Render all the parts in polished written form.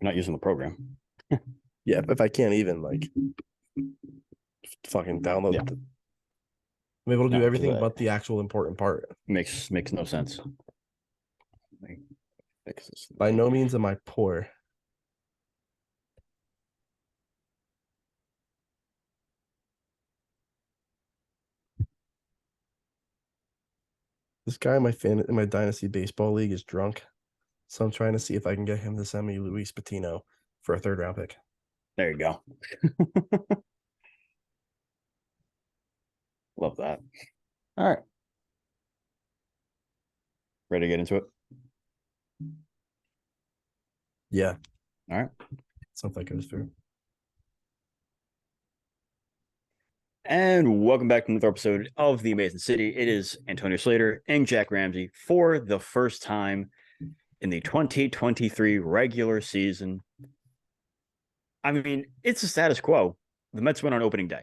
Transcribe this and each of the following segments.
You're not using the program. Yeah, if I can't even like fucking download Yeah. I'm able to do No, everything but the actual important part. makes no sense. Let me fix this. By no means am I poor. This guy in my dynasty baseball league is drunk, so I'm trying to see if I can get him to send me Luis Patino for a third round pick. There you go. Love that. All right. Ready to get into it? Yeah. All right. Something goes through. And welcome back to another episode of the Amazin Citi. It is Antonio Slater and Jack Ramsey for the first time in the 2023 regular season. I mean, it's a status quo. The Mets win on opening day.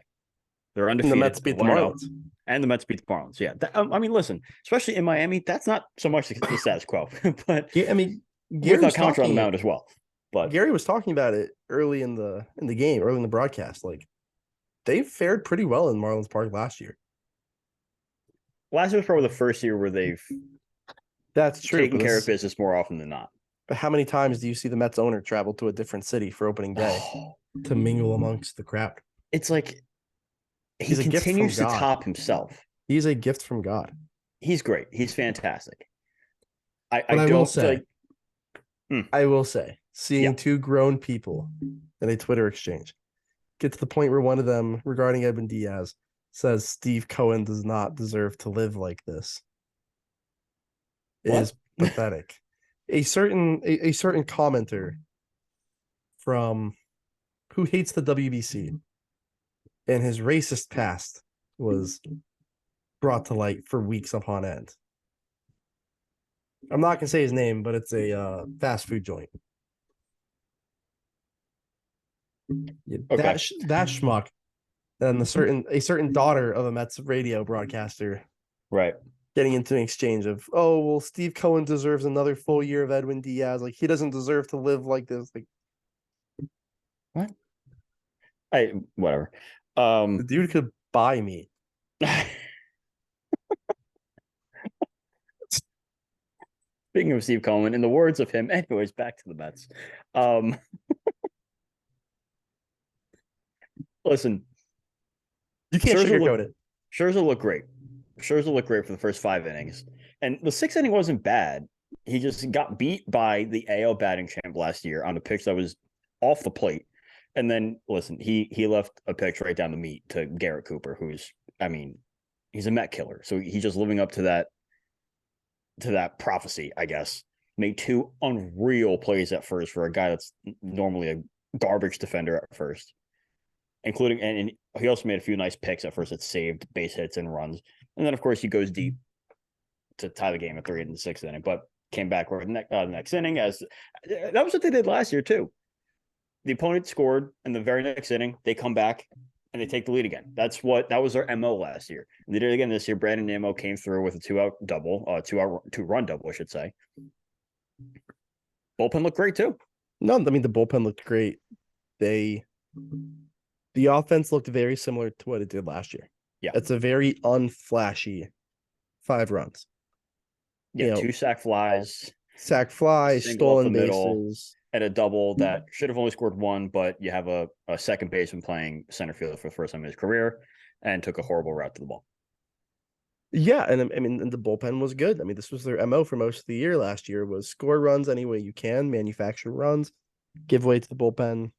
They're undefeated. And the Mets beat the Marlins. And the Mets beat the Marlins. Yeah. I mean, listen, especially in Miami, that's not so much the status quo. But yeah, I mean, with a counter on the mound as well. But Gary was talking about it early in the game, early in the broadcast. Like, they fared pretty well in Marlins Park last year. Last year was probably the first year where they've taken care of business more often than not. But how many times do you see the Mets owner travel to a different city for opening day to mingle amongst the crowd? It's like he continues to top himself. He's a gift from God. He's great. He's fantastic. I will say, seeing two grown people in a Twitter exchange get to the point where one of them, regarding Edwin Diaz, says Steve Cohen does not deserve to live like this is pathetic. A certain commenter from who hates the WBC and his racist past was brought to light for weeks upon end. I'm not gonna say his name, but it's a fast food joint. Yeah, okay. That schmuck, and a certain daughter of a Mets radio broadcaster, right, getting into an exchange of, oh well, Steve Cohen deserves another full year of Edwin Diaz. Like, he doesn't deserve to live like this. Like, what? Whatever. The dude could buy me. Speaking of Steve Cohen, in the words of him, anyways, back to the Mets. Listen, you can't sugarcoat it. Scherzer looked great. Scherzer looked great for the first 5 innings. And the 6th inning wasn't bad. He just got beat by the AL batting champ last year on a pitch that was off the plate. And then, listen, he left a pitch right down the meat to Garrett Cooper, who's, I mean, he's a Met killer. So he's just living up to that prophecy, I guess. Made 2 unreal plays at first for a guy that's normally a garbage defender at first. Including, and he also made a few nice picks at first that saved base hits and runs. And then, of course, he goes deep to tie the game at 3 in the 6th inning, but came back for the next inning. As that was what they did last year, too. The opponent scored in the very next inning. They come back and they take the lead again. That was their MO last year. And they did it again this year. Brandon Nimmo came through with a 2-out double, 2-run double, I should say. Bullpen looked great, too. No, I mean, the bullpen looked great. The offense looked very similar to what it did last year. Yeah. It's a very unflashy 5 runs. Yeah, 2 sack flies, stolen bases, and a double that should have only scored 1, but you have a second baseman playing center field for the first time in his career and took a horrible route to the ball. Yeah, and I mean, the bullpen was good. I mean, this was their MO for most of the year last year, was score runs any way you can, manufacture runs, give way to the bullpen.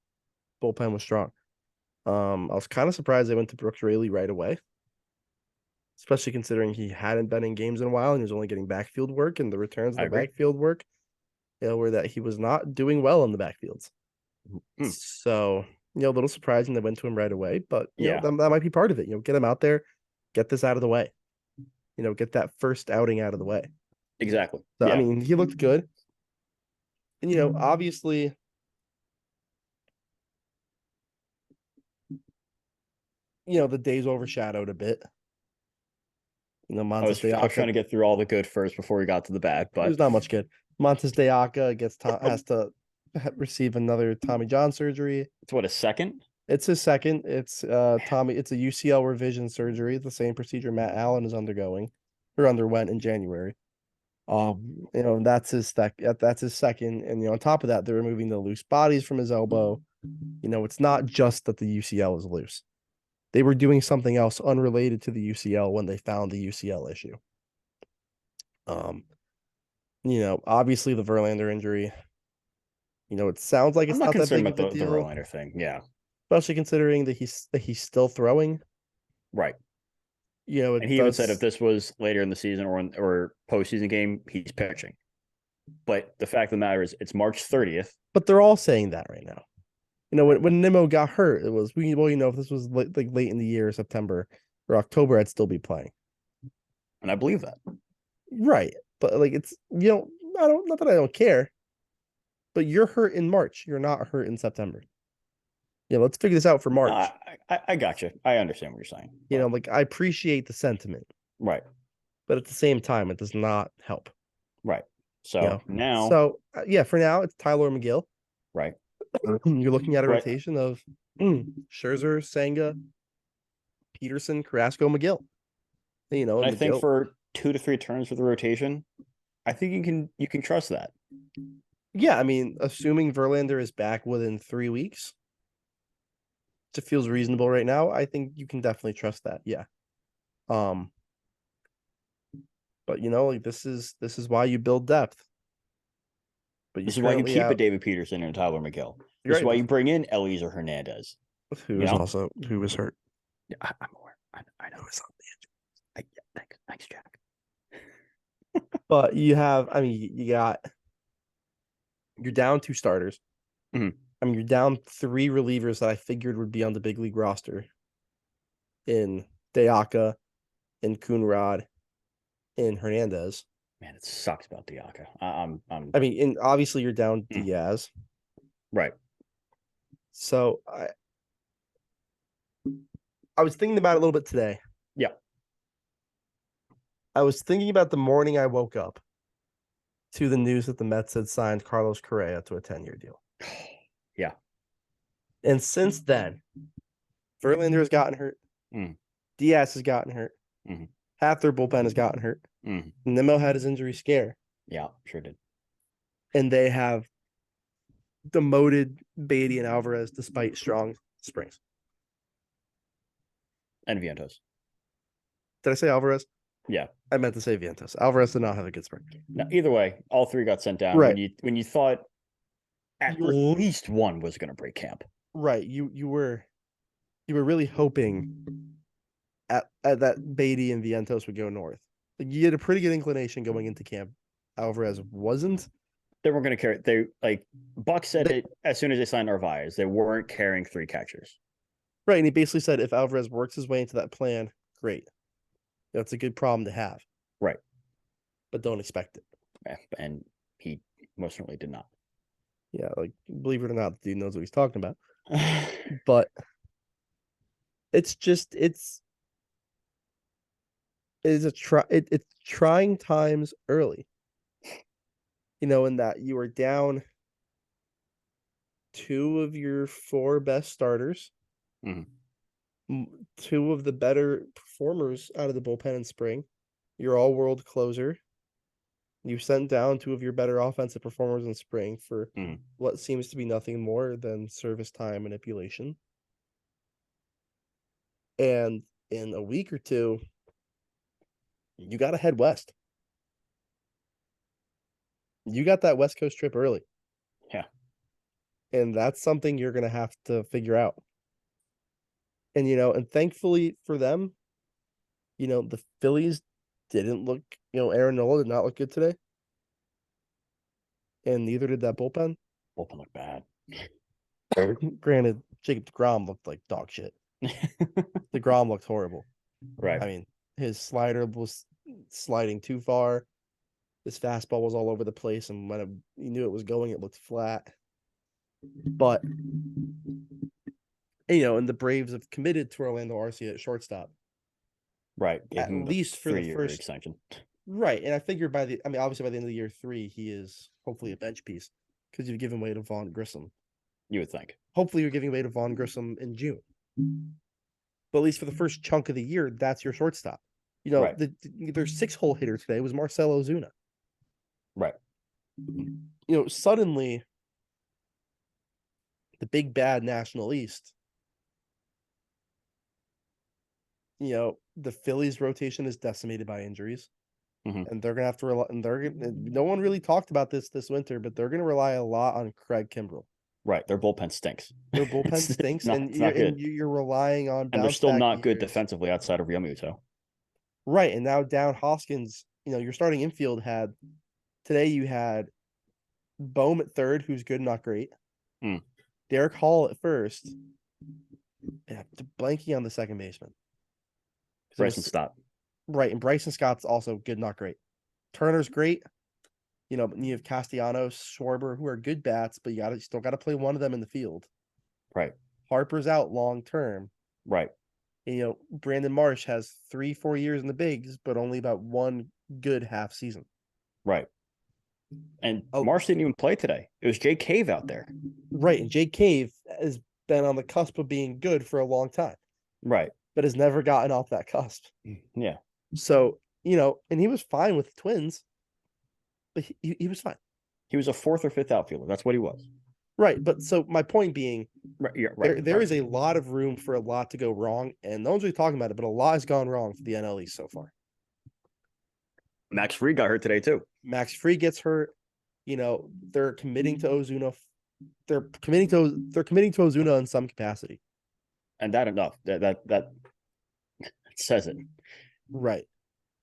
Bullpen was strong. I was kind of surprised they went to Brooks Raley right away, especially considering he hadn't been in games in a while and he was only getting backfield work, and the returns of the backfield work, were that he was not doing well in the backfields. So, a little surprising they went to him right away, but that might be part of it. Get him out there, get this out of the way. Get that first outing out of the way. Exactly. So, I mean, he looked good. And, obviously, the day's overshadowed a bit. I was trying to get through all the good first before we got to the bad, but there's not much good. Montes de Oca receive another Tommy John surgery. It's what, a second? It's his second. It's Tommy. It's a UCL revision surgery, the same procedure Matt Allen is undergoing or underwent in January. That's that's his second. And on top of that, they're removing the loose bodies from his elbow. It's not just that the UCL is loose. They were doing something else unrelated to the UCL when they found the UCL issue. Obviously the Verlander injury. It sounds like I'm it's not not that concerned big about of a the deal, Verlander thing. Yeah, especially considering that he's still throwing. right. And It he even said if does, this was later in the season or postseason game, he's pitching. But the fact of the matter is, it's March 30th. but they're all saying that right now. When Nimmo got hurt, it was if this was late in the year, September or October, I'd still be playing. And I believe that. Right. But it's I don't not that I don't care. But you're hurt in March. You're not hurt in September. Let's figure this out for March. I got you. I understand what you're saying. I appreciate the sentiment. Right. But at the same time, it does not help. Right. So now. So for now, it's Tyler McGill. Right. You're looking at a Right. rotation of Scherzer, Senga, Peterson, Carrasco, McGill. And I McGill, think for 2 to 3 turns for the rotation, I think you can trust that. Yeah, I mean, assuming Verlander is back within 3 weeks, it feels reasonable right now. I think you can definitely trust that. Yeah. But this is why you build depth. But this is why you keep a David Peterson and Tyler McGill. This is why you bring in Eliezer Hernandez, who was hurt. Yeah, I'm aware. I know it's on the edge. Thanks, Jack. But you're down 2 starters. Mm-hmm. You're down 3 relievers that I figured would be on the big league roster in Deaka, in Coonrod, in Hernandez. Man, it sucks about Deaka. And obviously you're down Diaz. Right. So I was thinking about it a little bit today. Yeah. I was thinking about the morning I woke up to the news that the Mets had signed Carlos Correa to a 10-year deal. Yeah. And since then, Verlander has gotten hurt. Diaz has gotten hurt. Half their bullpen has gotten hurt. Nimmo had his injury scare. Yeah, sure did. And they have demoted Beatty and Alvarez despite strong springs. And Vientos. Did I say Alvarez? Yeah. I meant to say Vientos. Alvarez did not have a good spring. Now, either way, all 3 got sent down. Right. When you thought at least one was going to break camp. Right. You were really hoping at that Beatty and Vientos would go north. You had a pretty good inclination going into camp. Alvarez wasn't. They weren't going to carry. Buck said it as soon as they signed Narvaez. They weren't carrying 3 catchers. Right, and he basically said if Alvarez works his way into that plan, great. That's a good problem to have. Right. But don't expect it. Yeah, and he most certainly did not. Yeah, believe it or not, the dude knows what he's talking about. But it's trying times early. In that you are down 2 of your 4 best starters, 2 of the better performers out of the bullpen in spring, your all-world closer. You sent down 2 of your better offensive performers in spring for what seems to be nothing more than service time manipulation. And in a week or 2, you got to head west. You got that West Coast trip early. Yeah. And that's something you're going to have to figure out. And, and thankfully for them, the Phillies didn't look, Aaron Nola did not look good today. And neither did that bullpen. Bullpen looked bad. Granted, Jacob deGrom looked like dog shit. deGrom looked horrible. Right. His slider was sliding too far. His fastball was all over the place, and when you knew it was going, it looked flat. But and the Braves have committed to Orlando Arcia at shortstop. Right. At least for the first extension. Right. And I figure obviously by the end of the year 3, he is hopefully a bench piece. because you've given way to Vaughn Grissom. You would think. Hopefully, you're giving way to Vaughn Grissom in June. But at least for the first chunk of the year, that's your shortstop. You know, Right. their 6-hole hitter today was Marcell Ozuna. Right. You know, suddenly the big bad National East, you know, the Phillies rotation is decimated by injuries. Mhm. And they're gonna have to rely. And no one really talked about this winter, but they're gonna rely a lot on Craig Kimbrell. Right. Their bullpen stinks. Their bullpen It's stinks, not, and it's not good. you're relying on And they're bounce still back not good years. defensively outside of Realmuto. Right, and now down Hoskins, you know, your starting infield had today. You had Bohm at third, who's good, not great. Mm. Derek Hall at first. Yeah, blanking on the second baseman. Bryson Stott. Right, and Bryson Scott's also good, not great. Turner's great. You know, you have Castellanos, Schwarber, who are good bats, but you still got to play one of them in the field. Right. Harper's out long term. Right. And, you know, Brandon Marsh has 3-4 years in the bigs, but only about one good half season. Right. And Marsh didn't even play today. It was Jay Cave out there. Right, and Jay Cave has been on the cusp of being good for a long time. Right. But has never gotten off that cusp. Yeah. So, you know, and he was fine with the Twins. But he was fine. He was a 4th or 5th outfielder. That's what he was. Right. But so my point being, right, there is a lot of room for a lot to go wrong. And no one's really talking about it, but a lot has gone wrong for the NL East so far. Max Fried got hurt today, too. Max Fried gets hurt. You know, they're committing to Ozuna. They're committing to Ozuna in some capacity. And that enough. That says it. Right.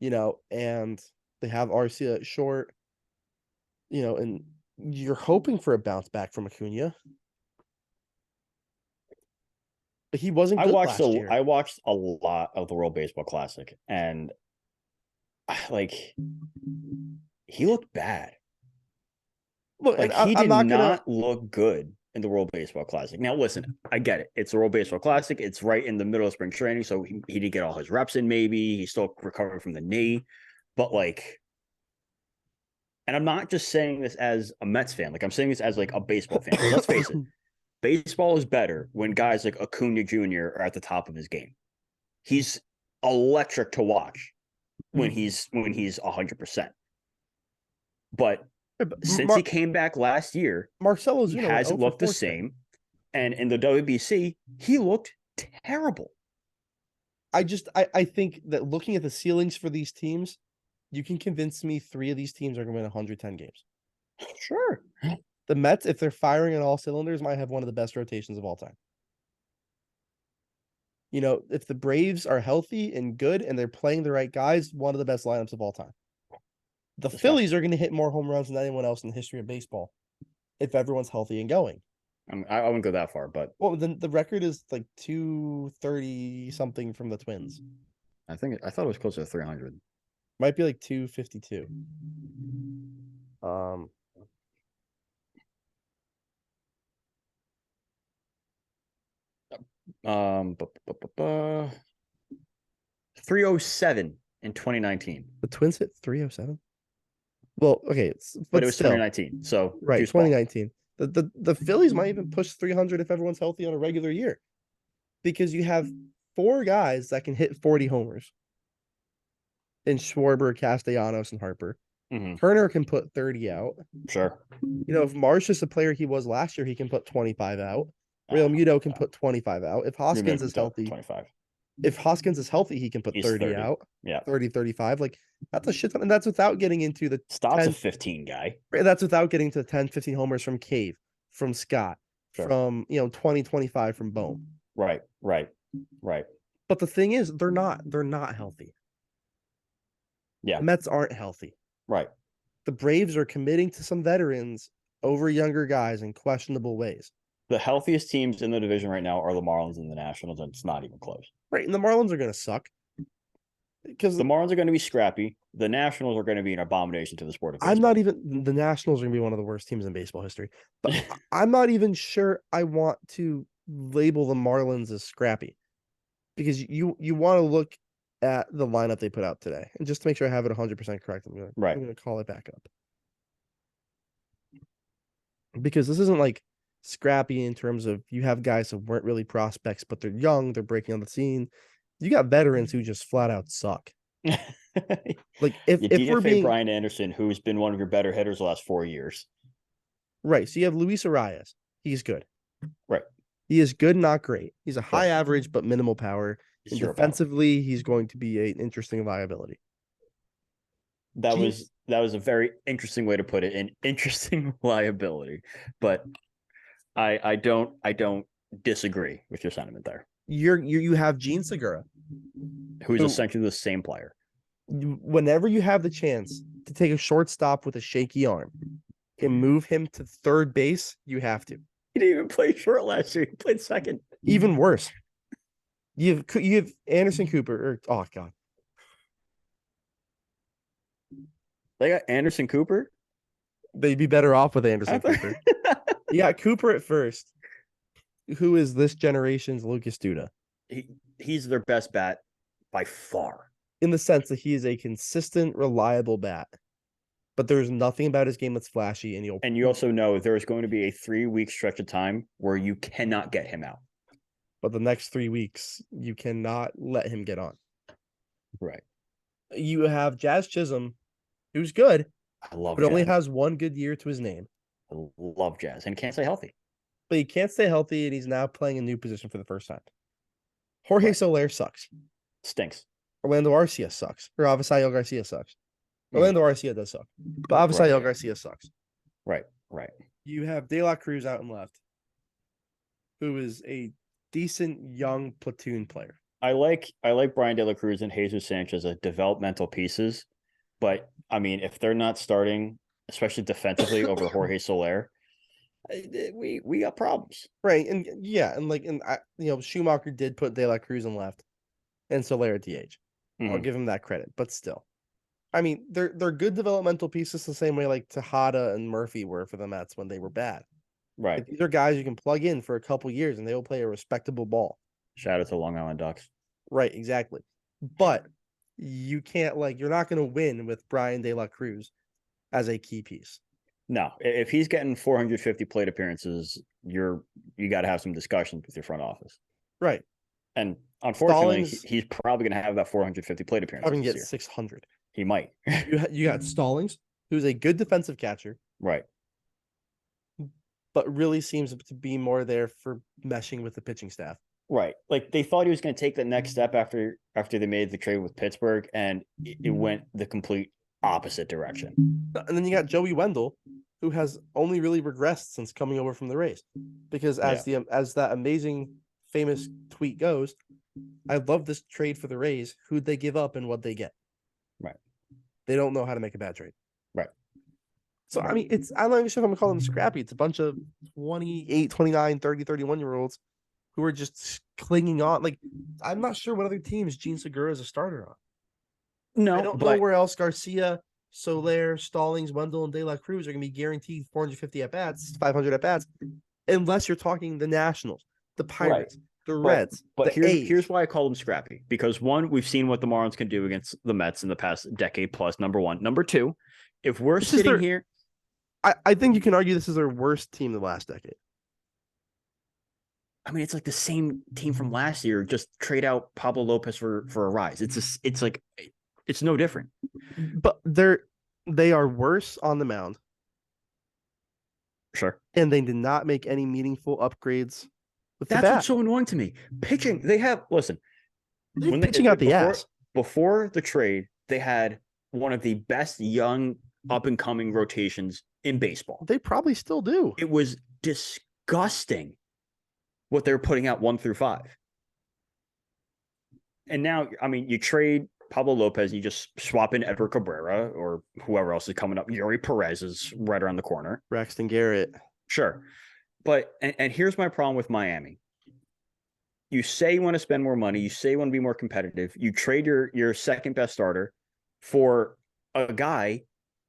You know, and they have Arcia at short. You know, and you're hoping for a bounce back from Acuna. But he wasn't good last year. I watched a lot of the World Baseball Classic, and like he looked bad. Look, like he did not look good in the World Baseball Classic. Now, listen, I get it. It's the World Baseball Classic. It's right in the middle of spring training, so he didn't get all his reps in. Maybe he's still recovering from the knee, but like. And I'm not just saying this as a Mets fan. Like, I'm saying this as, like, a baseball fan. Let's face it. Baseball is better when guys like Acuna Jr. are at the top of his game. He's electric to watch when he's 100%. But since he came back last year, Marcell Ozuna he hasn't looked the same. And in the WBC, he looked terrible. I think that looking at the ceilings for these teams, you can convince me 3 of these teams are going to win 110 games. Sure. The Mets, if they're firing on all cylinders, might have one of the best rotations of all time. You know, if the Braves are healthy and good and they're playing the right guys, one of the best lineups of all time. The Phillies are going to hit more home runs than anyone else in the history of baseball if everyone's healthy and going. I wouldn't go that far, but well, then the record is like 230 something from the Twins. I thought it was closer to 300. Might be like 252. Uh, 307 in 2019. The Twins hit 307. Well, okay, but it was still 2019. So right, 2019. The Phillies might even push 300 if everyone's healthy on a regular year, because you have 4 guys that can hit 40 homers. In Schwarber, Castellanos, and Harper. Mm-hmm. Turner can put 30 out. Sure. You know, if Marsh is the player he was last year, he can put 25 out. Realmuto can put 25 out. If Hoskins is healthy, 25. If Hoskins is healthy, he can put 30 out. Yeah. 30, 35. Like, that's a shit ton. And that's without getting into the Stott's a 15 guy. That's without getting to 10, 15 homers from Cave, from Scott, from, 20, 25 from Bohm. Right. But the thing is, they're not healthy. Yeah. The Mets aren't healthy. Right. The Braves are committing to some veterans over younger guys in questionable ways. The healthiest teams in the division right now are the Marlins and the Nationals, and it's not even close. Right, and the Marlins are going to suck. Because the Marlins are going to be scrappy. The Nationals are going to be an abomination to the sport of baseball. I'm not even... The Nationals are going to be one of the worst teams in baseball history. But I'm not even sure I want to label the Marlins as scrappy. Because you want to look at the lineup they put out today. And just to make sure I have it 100% correct, I'm going to call it back up. because this isn't like scrappy in terms of you have guys who weren't really prospects, but they're young, they're breaking on the scene. You got veterans who just flat out suck. Like You if we're DFA being Brian Anderson, who's been one of your better hitters the last 4 years. right, so you have Luis Arias. He's good. Right. He is good, not great. He's a high Right. average but minimal power. And Zero power. defensively, he's going to be an interesting liability. That was a very interesting way to put it, an interesting liability. But I don't disagree with your sentiment there. You have Gene Segura, Who's who, essentially the same player. whenever you have the chance to take a shortstop with a shaky arm and move him to third base, you have to. He didn't even play short last year. He played second. Even worse, you have Anderson Cooper. Oh god, They got Anderson Cooper. they'd be better off with Anderson Cooper. You got Cooper at first, who is this generation's Lucas Duda. He's their best bat by far. In the sense that he is a consistent, reliable bat. But there's nothing about his game that's flashy, and you also know there's going to be a 3-week stretch of time where you cannot get him out. But the next 3 weeks, you cannot let him get on. Right. You have Jazz Chisholm, who's good, I love but Jazz. only has one good year to his name. I love Jazz and can't stay healthy. But he can't stay healthy, and he's now playing a new position for the first time. Jorge Soler sucks. Stinks. Orlando Arcia sucks. Or Avisail Garcia sucks. Orlando Arcia does suck. But Avisail Garcia sucks. Right. You have De La Cruz out and left, who is a decent young platoon player. I like Brian De La Cruz and Jesus Sanchez as developmental pieces, but I mean, if they're not starting, especially defensively over Jorge Soler, we got problems. Right. And Schumacher did put De La Cruz in left and Soler at DH. I'll give him that credit, but still. I mean, they're good developmental pieces the same way like Tejada and Murphy were for the Mets when they were bad. Right. Like, these are guys you can plug in for a couple years and they will play a respectable ball. Shout out to Long Island Ducks. Right, exactly. But you can't you're not going to win with Brian De La Cruz as a key piece. No, if he's getting 450 plate appearances, you got to have some discussions with your front office. Right. And unfortunately, he's probably going to have about 450 plate appearances. Probably get 600. He might. You got Stallings, who's a good defensive catcher. Right. But really seems to be more there for meshing with the pitching staff. Right. Like they thought he was going to take the next step after they made the trade with Pittsburgh, and it went the complete opposite direction. And then you got Joey Wendell, who has only really regressed since coming over from the Rays. Because as that amazing famous tweet goes, I love this trade for the Rays. Who'd they give up and what'd they get? Right. They don't know how to make a bad trade. Right. So, I mean, I'm not even sure if I'm going to call them scrappy. It's a bunch of 28, 29, 30, 31-year-olds who are just clinging on. Like, I'm not sure what other teams Gene Segura is a starter on. No, I don't know where else Garcia, Soler, Stallings, Wendell, and De La Cruz are going to be guaranteed 450 at-bats, 500 at-bats, unless you're talking the Nationals, the Pirates, the Reds, but A's. Here's why I call them scrappy. Because one, we've seen what the Marlins can do against the Mets in the past decade plus, number one. Number two, if we're sitting here... I think you can argue this is their worst team the last decade. I mean, it's like the same team from last year. Just trade out Pablo Lopez for a rise. It's no different. But they are worse on the mound. Sure. And they did not make any meaningful upgrades with the bat. That's what's so annoying to me. Pitching, pitching out the ass. Before the trade, they had one of the best young up-and-coming rotations in baseball. They probably still do. It was disgusting what they're putting out 1 through 5. And now, I mean, you trade Pablo Lopez, and you just swap in Edward Cabrera or whoever else is coming up. Yuri Perez is right around the corner. Braxton Garrett. Sure. But, and here's my problem with Miami. You say you want to spend more money. You say you want to be more competitive. You trade your second best starter for a guy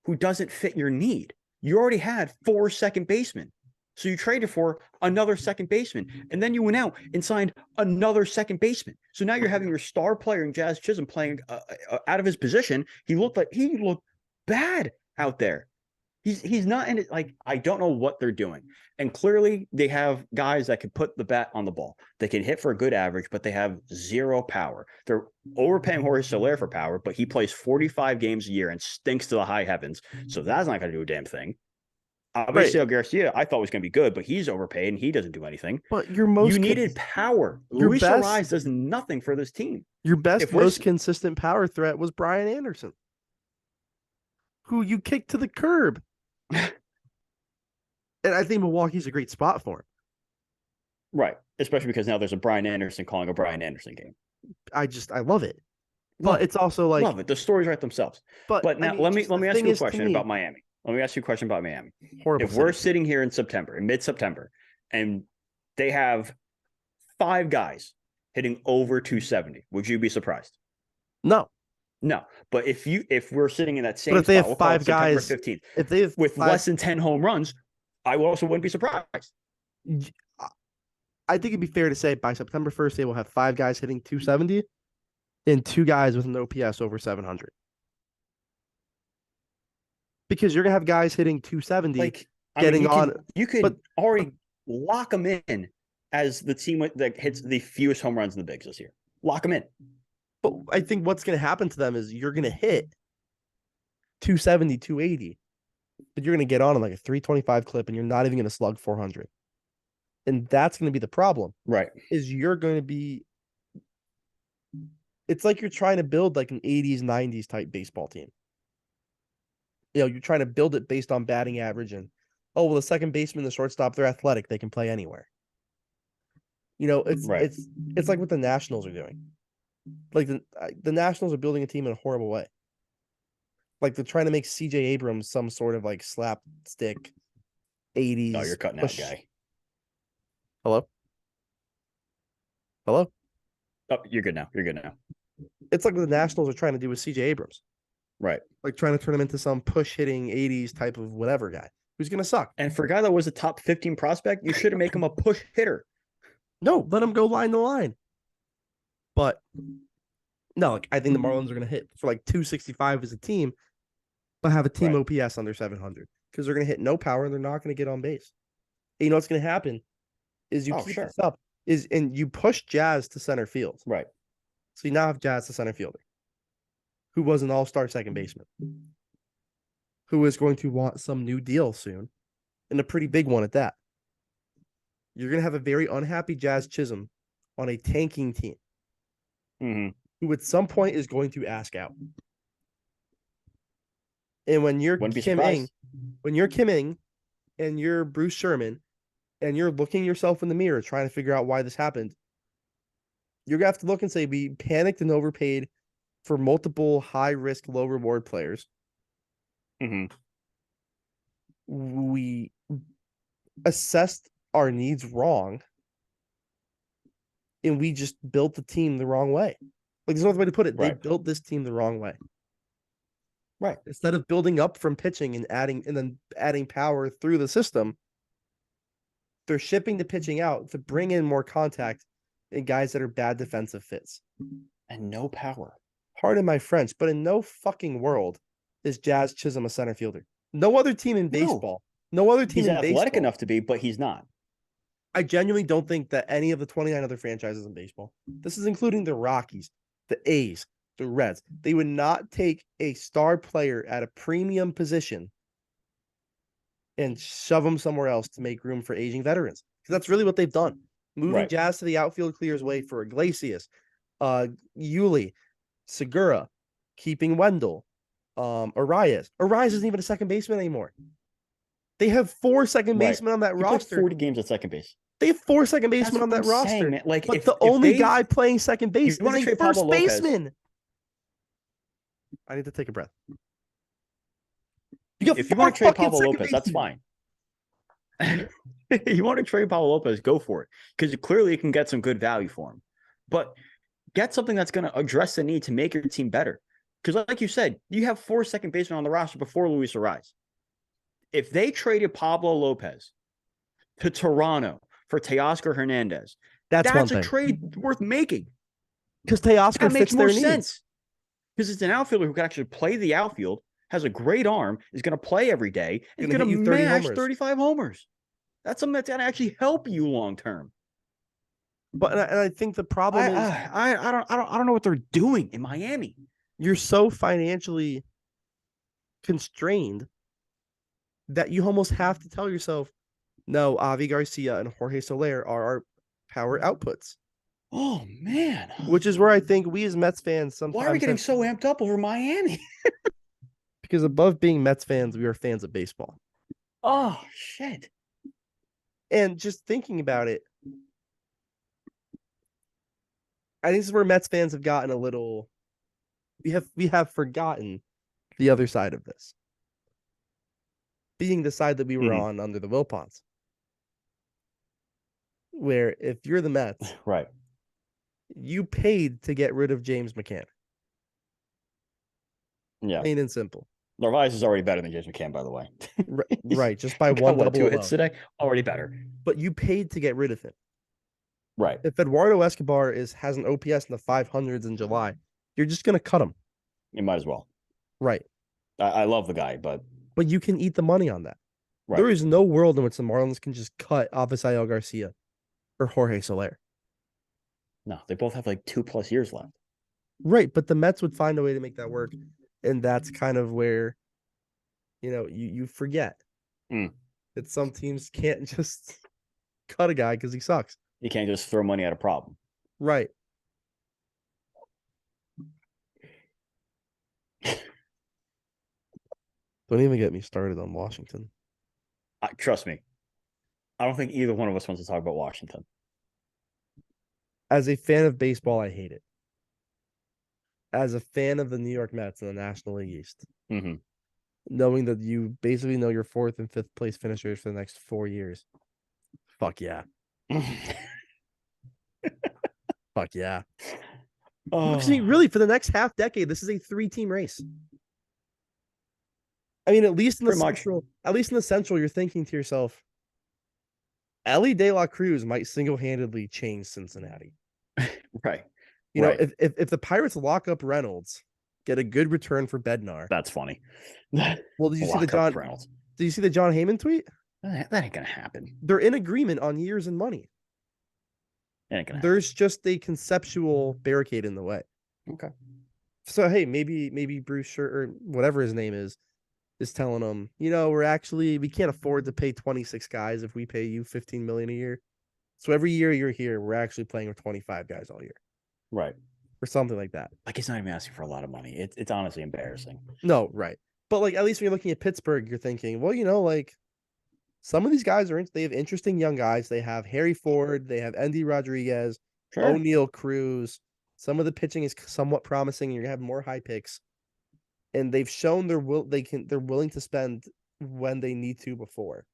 who doesn't fit your need. You already had 4 second basemen. So you traded for another second baseman. And then you went out and signed another second baseman. So now you're having your star player in Jazz Chisholm playing out of his position. He looked bad out there. He's not in it. Like, I don't know what they're doing. And clearly they have guys that can put the bat on the ball. They can hit for a good average, but they have zero power. They're overpaying Jorge Soler for power, but he plays 45 games a year and stinks to the high heavens. So that's not going to do a damn thing. Obviously, Right. Garcia, I thought was going to be good, but he's overpaid and he doesn't do anything. But You needed power. Luis Ariz does nothing for this team. Your best, most consistent power threat was Brian Anderson, who you kicked to the curb. And I think Milwaukee's a great spot for him. Right. Especially because now there's a Brian Anderson calling a Brian Anderson game. I love it. But it's also like, love it. The stories write themselves. But now, I mean, let me ask you a question about Miami. Let me ask you a question about Miami. Horrible. If we're sitting here in September, in mid-September, and they have 5 guys hitting over 270, would you be surprised? No. But if we're sitting in that same spot, if they have we'll 5 guys, September 15th, if they have with less than 10 home runs, I also wouldn't be surprised. I think it'd be fair to say by September 1st, they will have 5 guys hitting 270 and 2 guys with an OPS over 700. Because you're going to have guys hitting 270 you could already lock them in as the team that hits the fewest home runs in the bigs this year. Lock them in. But I think what's going to happen to them is you're going to hit 270, 280, but you're going to get on like a 325 clip and you're not even going to slug 400. And that's going to be the problem. Right. Is you're going to be, it's like you're trying to build like an 80s, 90s type baseball team. You're trying to build it based on batting average and, oh, well, the second baseman, the shortstop, they're athletic. They can play anywhere. It's like what the Nationals are doing. Like the Nationals are building a team in a horrible way. Like they're trying to make C.J. Abrams some sort of like slapstick 80s. No, you're cutting out, guy. Hello? Hello? Oh, you're good now. It's like what the Nationals are trying to do with C.J. Abrams. Right. Like trying to turn him into some push-hitting 80s type of whatever guy who's going to suck. And for a guy that was a top 15 prospect, you should have made him a push hitter. No, let him go line to line. But no, like I think the Marlins are going to hit for like 265 as a team, but have a team OPS under 700 because they're going to hit no power and they're not going to get on base. And you know what's going to happen is you keep this up and you push Jazz to center field. Right. So you now have Jazz the center fielder, who was an all-star second baseman, who is going to want some new deal soon, and a pretty big one at that. You're going to have a very unhappy Jazz Chisholm on a tanking team, who at some point is going to ask out. And when you're Kim Ing and you're Bruce Sherman, and you're looking yourself in the mirror trying to figure out why this happened, you're going to have to look and say, we panicked and overpaid for multiple high-risk, low-reward players. We assessed our needs wrong, and we just built the team the wrong way. Like, there's no other way to put it. Right. They built this team the wrong way. Right. Instead of building up from pitching and then adding power through the system, they're shipping the pitching out to bring in more contact and guys that are bad defensive fits. And no power. Pardon my French, but in no fucking world is Jazz Chisholm a center fielder. No other team in baseball. No other team in baseball. He's athletic enough to be, but he's not. I genuinely don't think that any of the 29 other franchises in baseball, this is including the Rockies, the A's, the Reds, they would not take a star player at a premium position and shove them somewhere else to make room for aging veterans. Because that's really what they've done. Moving Jazz to the outfield clears way for Iglesias, Yuli, Segura, keeping Wendell, Arias. Arias isn't even a second baseman anymore. They have 4 second basemen on that roster. 40 games at second base. They have 4 second basemen on that roster. Saying, like, but the only guy playing second base is a first baseman. I need to take a breath. If you want to trade Pablo Lopez, that's fine. You want to trade Pablo Lopez, go for it. Because clearly you can get some good value for him. But get something that's going to address the need to make your team better. Because like you said, you have 4 second basemen on the roster before Luis Ariz. If they traded Pablo Lopez to Toronto for Teoscar Hernandez, that's a trade worth making. Because Teoscar makes more sense. Because it's an outfielder who can actually play the outfield has a great arm, is going to play every day, and is Gonna going hit to you 30 mash homers. 35 homers. That's something that's going to actually help you long term. But and I think the problem is I don't know what they're doing in Miami. You're so financially constrained that you almost have to tell yourself, no, Avi Garcia and Jorge Soler are our power outputs. Oh man, which is where I think we as Mets fans sometimes. Why are we getting so amped up over Miami? Because above being Mets fans, we are fans of baseball. Oh shit! And just thinking about it, I think this is where Mets fans have gotten a little. We have forgotten the other side of this, being the side that we were on under the Wilpons, where if you're the Mets, right, you paid to get rid of James McCann. Yeah, plain and simple. Narvaez is already better than James McCann, by the way. Right, just by one double 2 hits today, already better. But you paid to get rid of him. Right. If Eduardo Escobar has an OPS in the 500s in July, you're just gonna cut him. You might as well. Right. I love the guy, but you can eat the money on that. Right. There is no world in which the Marlins can just cut Avisail Garcia or Jorge Soler. No, they both have like 2+ years left. Right, but the Mets would find a way to make that work, and that's kind of where, you forget that some teams can't just cut a guy because he sucks. You can't just throw money at a problem. Right. Don't even get me started on Washington. Trust me. I don't think either one of us wants to talk about Washington. As a fan of baseball, I hate it. As a fan of the New York Mets in the National League East, knowing that you basically know your 4th and 5th place finishers for the next 4 years, fuck yeah. Fuck yeah. Because really, for the next half decade, this is a 3-team race. I mean, at least in the Central, you're thinking to yourself, Ellie De La Cruz might single-handedly change Cincinnati. Right. You know, if the Pirates lock up Reynolds, get a good return for Bednar. That's funny. Well, did you see the John Reynolds? Did you see the John Heyman tweet? That ain't gonna happen. They're in agreement on years and money. There's just a conceptual barricade in the way. Okay. So hey, maybe Bruce Scher or whatever his name is telling them, we can't afford to pay 26 guys if we pay you $15 million a year. So every year you're here, we're actually playing with 25 guys all year. Right. Or something like that. Like, it's not even asking for a lot of money. It's honestly embarrassing. No, right. But like, at least when you're looking at Pittsburgh, you're thinking, well, like some of these guys they have interesting young guys. They have Harry Ford, they have Endy Rodriguez, O'Neal Cruz. Some of the pitching is somewhat promising, and you're gonna have more high picks. And they've shown they're willing to spend when they need to before.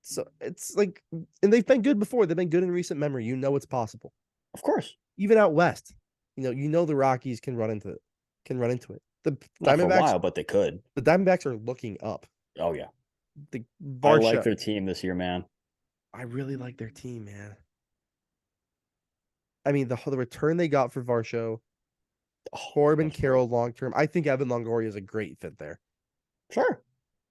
So it's like, and they've been good before. They've been good in recent memory. It's possible. Of course. Even out west, the Rockies can run into it. The Not for a while, but they could. The Diamondbacks are looking up. Oh yeah. I like their team this year, man. I really like their team, man. I mean, the return they got for Varsho, Corbin Carroll long term. I think Evan Longoria is a great fit there. Sure.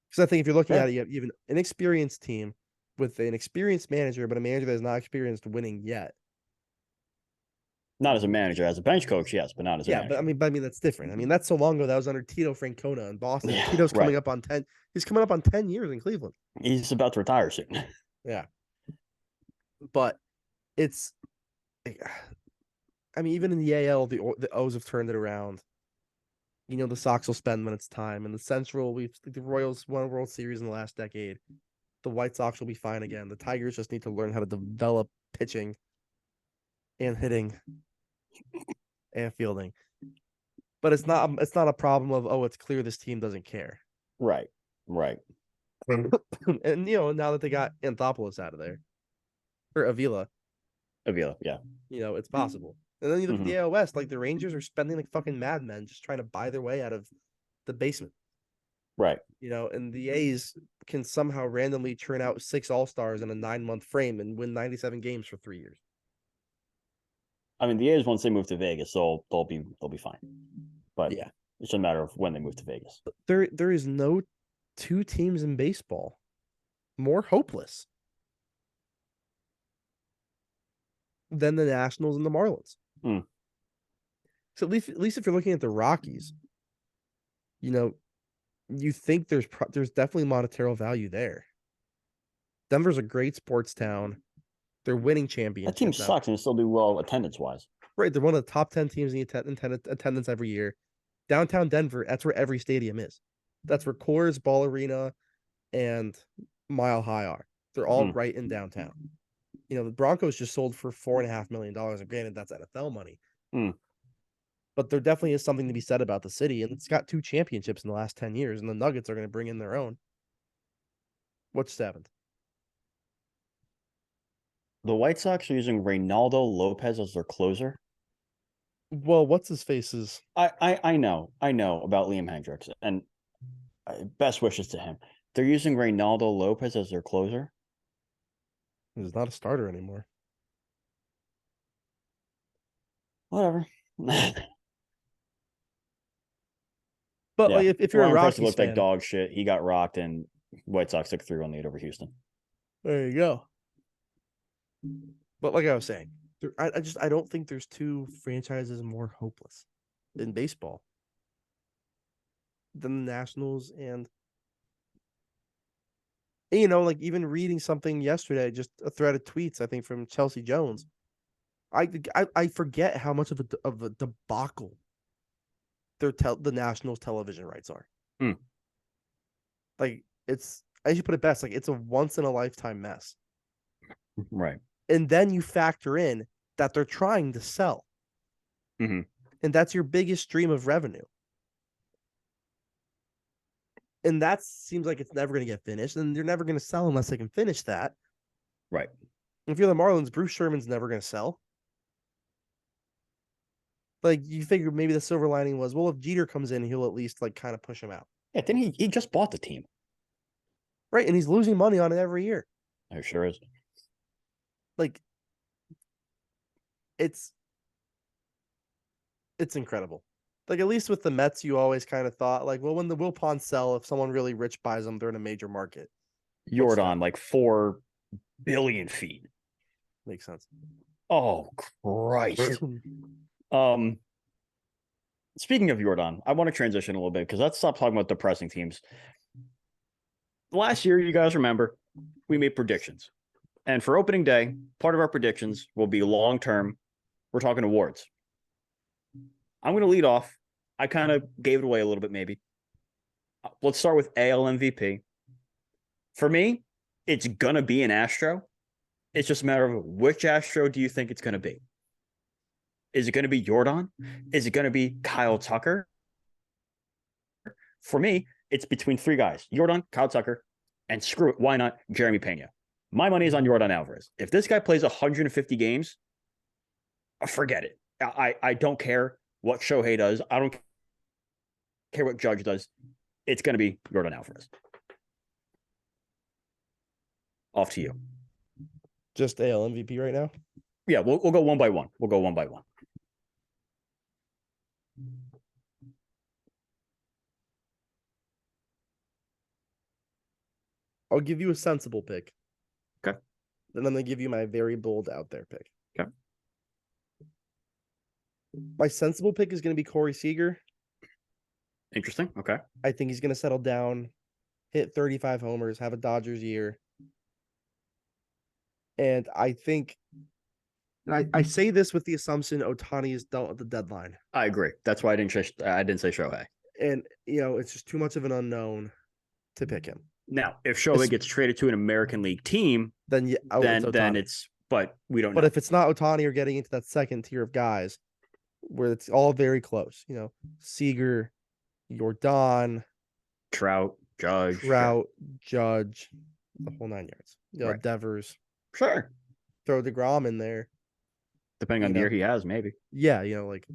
Because I think if you're looking at it, you have an inexperienced team with an experienced manager, but a manager that is not experienced winning yet. Not as a manager, as a bench coach, yes, but not as a manager. But I mean that's different. I mean, that's so long ago. That was under Tito Francona in Boston. Yeah, Tito's coming up on 10. He's coming up on 10 years in Cleveland. He's about to retire soon. Yeah. But it's, I mean, even in the AL, the O's have turned it around. The Sox will spend when it's time. In the Central, the Royals won a World Series in the last decade. The White Sox will be fine again. The Tigers just need to learn how to develop pitching and hitting and fielding. But it's not a problem of, it's clear this team doesn't care. Right. And now that they got Anthopoulos out of there, or Avila, yeah. It's possible. And then you look at the AL West, like the Rangers are spending like fucking madmen just trying to buy their way out of the basement. Right. And the A's can somehow randomly churn out 6 All-Stars in a 9-month frame and win 97 games for 3 years. I mean, the A's, once they move to Vegas, they'll be fine. But yeah, It's just a matter of when they move to Vegas. There is no two teams in baseball more hopeless than the Nationals and the Marlins. Mm. So at least if you're looking at the Rockies, you know, you think there's definitely monetary value there. Denver's a great sports town. They're winning That championships team now. sucks and still do well attendance wise. Right, they're one of the top 10 teams in attendance every year. Downtown Denver, that's where every stadium is. That's where Coors, Ball Arena, and Mile High are. They're all right in downtown. You know, the Broncos just sold for $4.5 million. And granted, that's NFL money. But there definitely is something to be said about the city. And it's got 2 championships in the last 10 years. And the Nuggets are going to bring in their own. What's 7th? The White Sox are using Reynaldo Lopez as their closer. Well, what's his face is. I know about Liam Hendricks, and best wishes to him. They're using Reynaldo Lopez as their closer. He's not a starter anymore. Whatever. But yeah. Like, if you're a Rockies fan, looked like dog shit. He got rocked, and White Sox took 3-1 lead over Houston. There you go. But like I was saying, I don't think there's 2 franchises more hopeless in baseball than the Nationals and you know, like even reading something yesterday, just a thread of tweets, I think from Chelsea Jones. I forget how much of a debacle the Nationals television rights are. Like it's, as you put it best, like it's a once in a lifetime mess. Right. And then you factor in that they're trying to sell. And that's your biggest stream of revenue. And that seems like it's never going to get finished. And they're never going to sell unless they can finish that. Right. If you're the Marlins, Bruce Sherman's never going to sell. Like you figure maybe the silver lining was, well, if Jeter comes in, he'll at least like kind of push him out. Yeah, didn't he just bought the team. Right. And he's losing money on it every year. It sure is. Like it's incredible. Like at least with the Mets, you always kind of thought like, well, when the Wilpons sell, if someone really rich buys them, they're in a major market. Jordan, like 4 billion feet. Makes sense. Oh Christ. Speaking of Jordan, I want to transition a little bit because let's stop talking about depressing teams. Last year, you guys remember, we made predictions. And for opening day, part of our predictions will be long-term. We're talking awards. I'm going to lead off. I kind of gave it away a little bit, maybe. Let's start with AL MVP. For me, it's going to be an Astro. It's just a matter of which Astro do you think it's going to be? Is it going to be Jordan? Is it going to be Kyle Tucker? For me, it's between 3 guys, Jordan, Kyle Tucker, and screw it, why not Jeremy Pena? My money is on Jordan Alvarez. If this guy plays 150 games, forget it. I don't care what Shohei does. I don't care what Judge does. It's going to be Jordan Alvarez. Off to you. Just AL MVP right now? Yeah, we'll go one by one. We'll go one by one. I'll give you a sensible pick. Okay. Then I'm going to give you my very bold out there pick. Okay. My sensible pick is going to be Corey Seager. Interesting. Okay. I think he's going to settle down, hit 35 homers, have a Dodgers year. And I think, and I say this with the assumption Ohtani is done at the deadline. I agree. That's why I didn't say Shohei. And, you know, it's just too much of an unknown to pick him. Now, if Shohei gets traded to an American League team, then it's, but we don't know. But if it's not Ohtani or getting into that second tier of guys where it's all very close, you know, Seager, Jordan, Trout, Judge, the whole 9 yards. You know, right. Devers. Sure. Throw DeGrom in there. Depending on the year he has, maybe. Yeah, you know, like,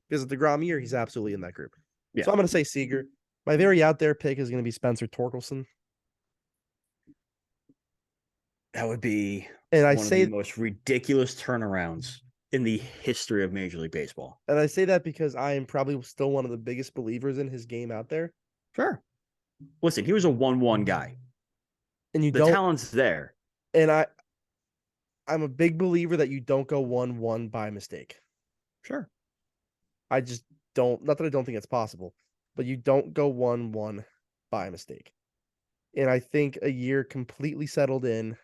because of the DeGrom year, he's absolutely in that group. Yeah. So I'm going to say Seager. My very out there pick is going to be Spencer Torkelson. That would be one of the most ridiculous turnarounds in the history of Major League Baseball. And I say that because I am probably still one of the biggest believers in his game out there. Sure. Listen, he was a 1-1 guy. And you The don't talent's there. and I'm a big believer that you don't go 1-1 by mistake. Sure. I just don't, not that I don't think it's possible, but you don't go 1-1 by mistake. And I think a year completely settled in,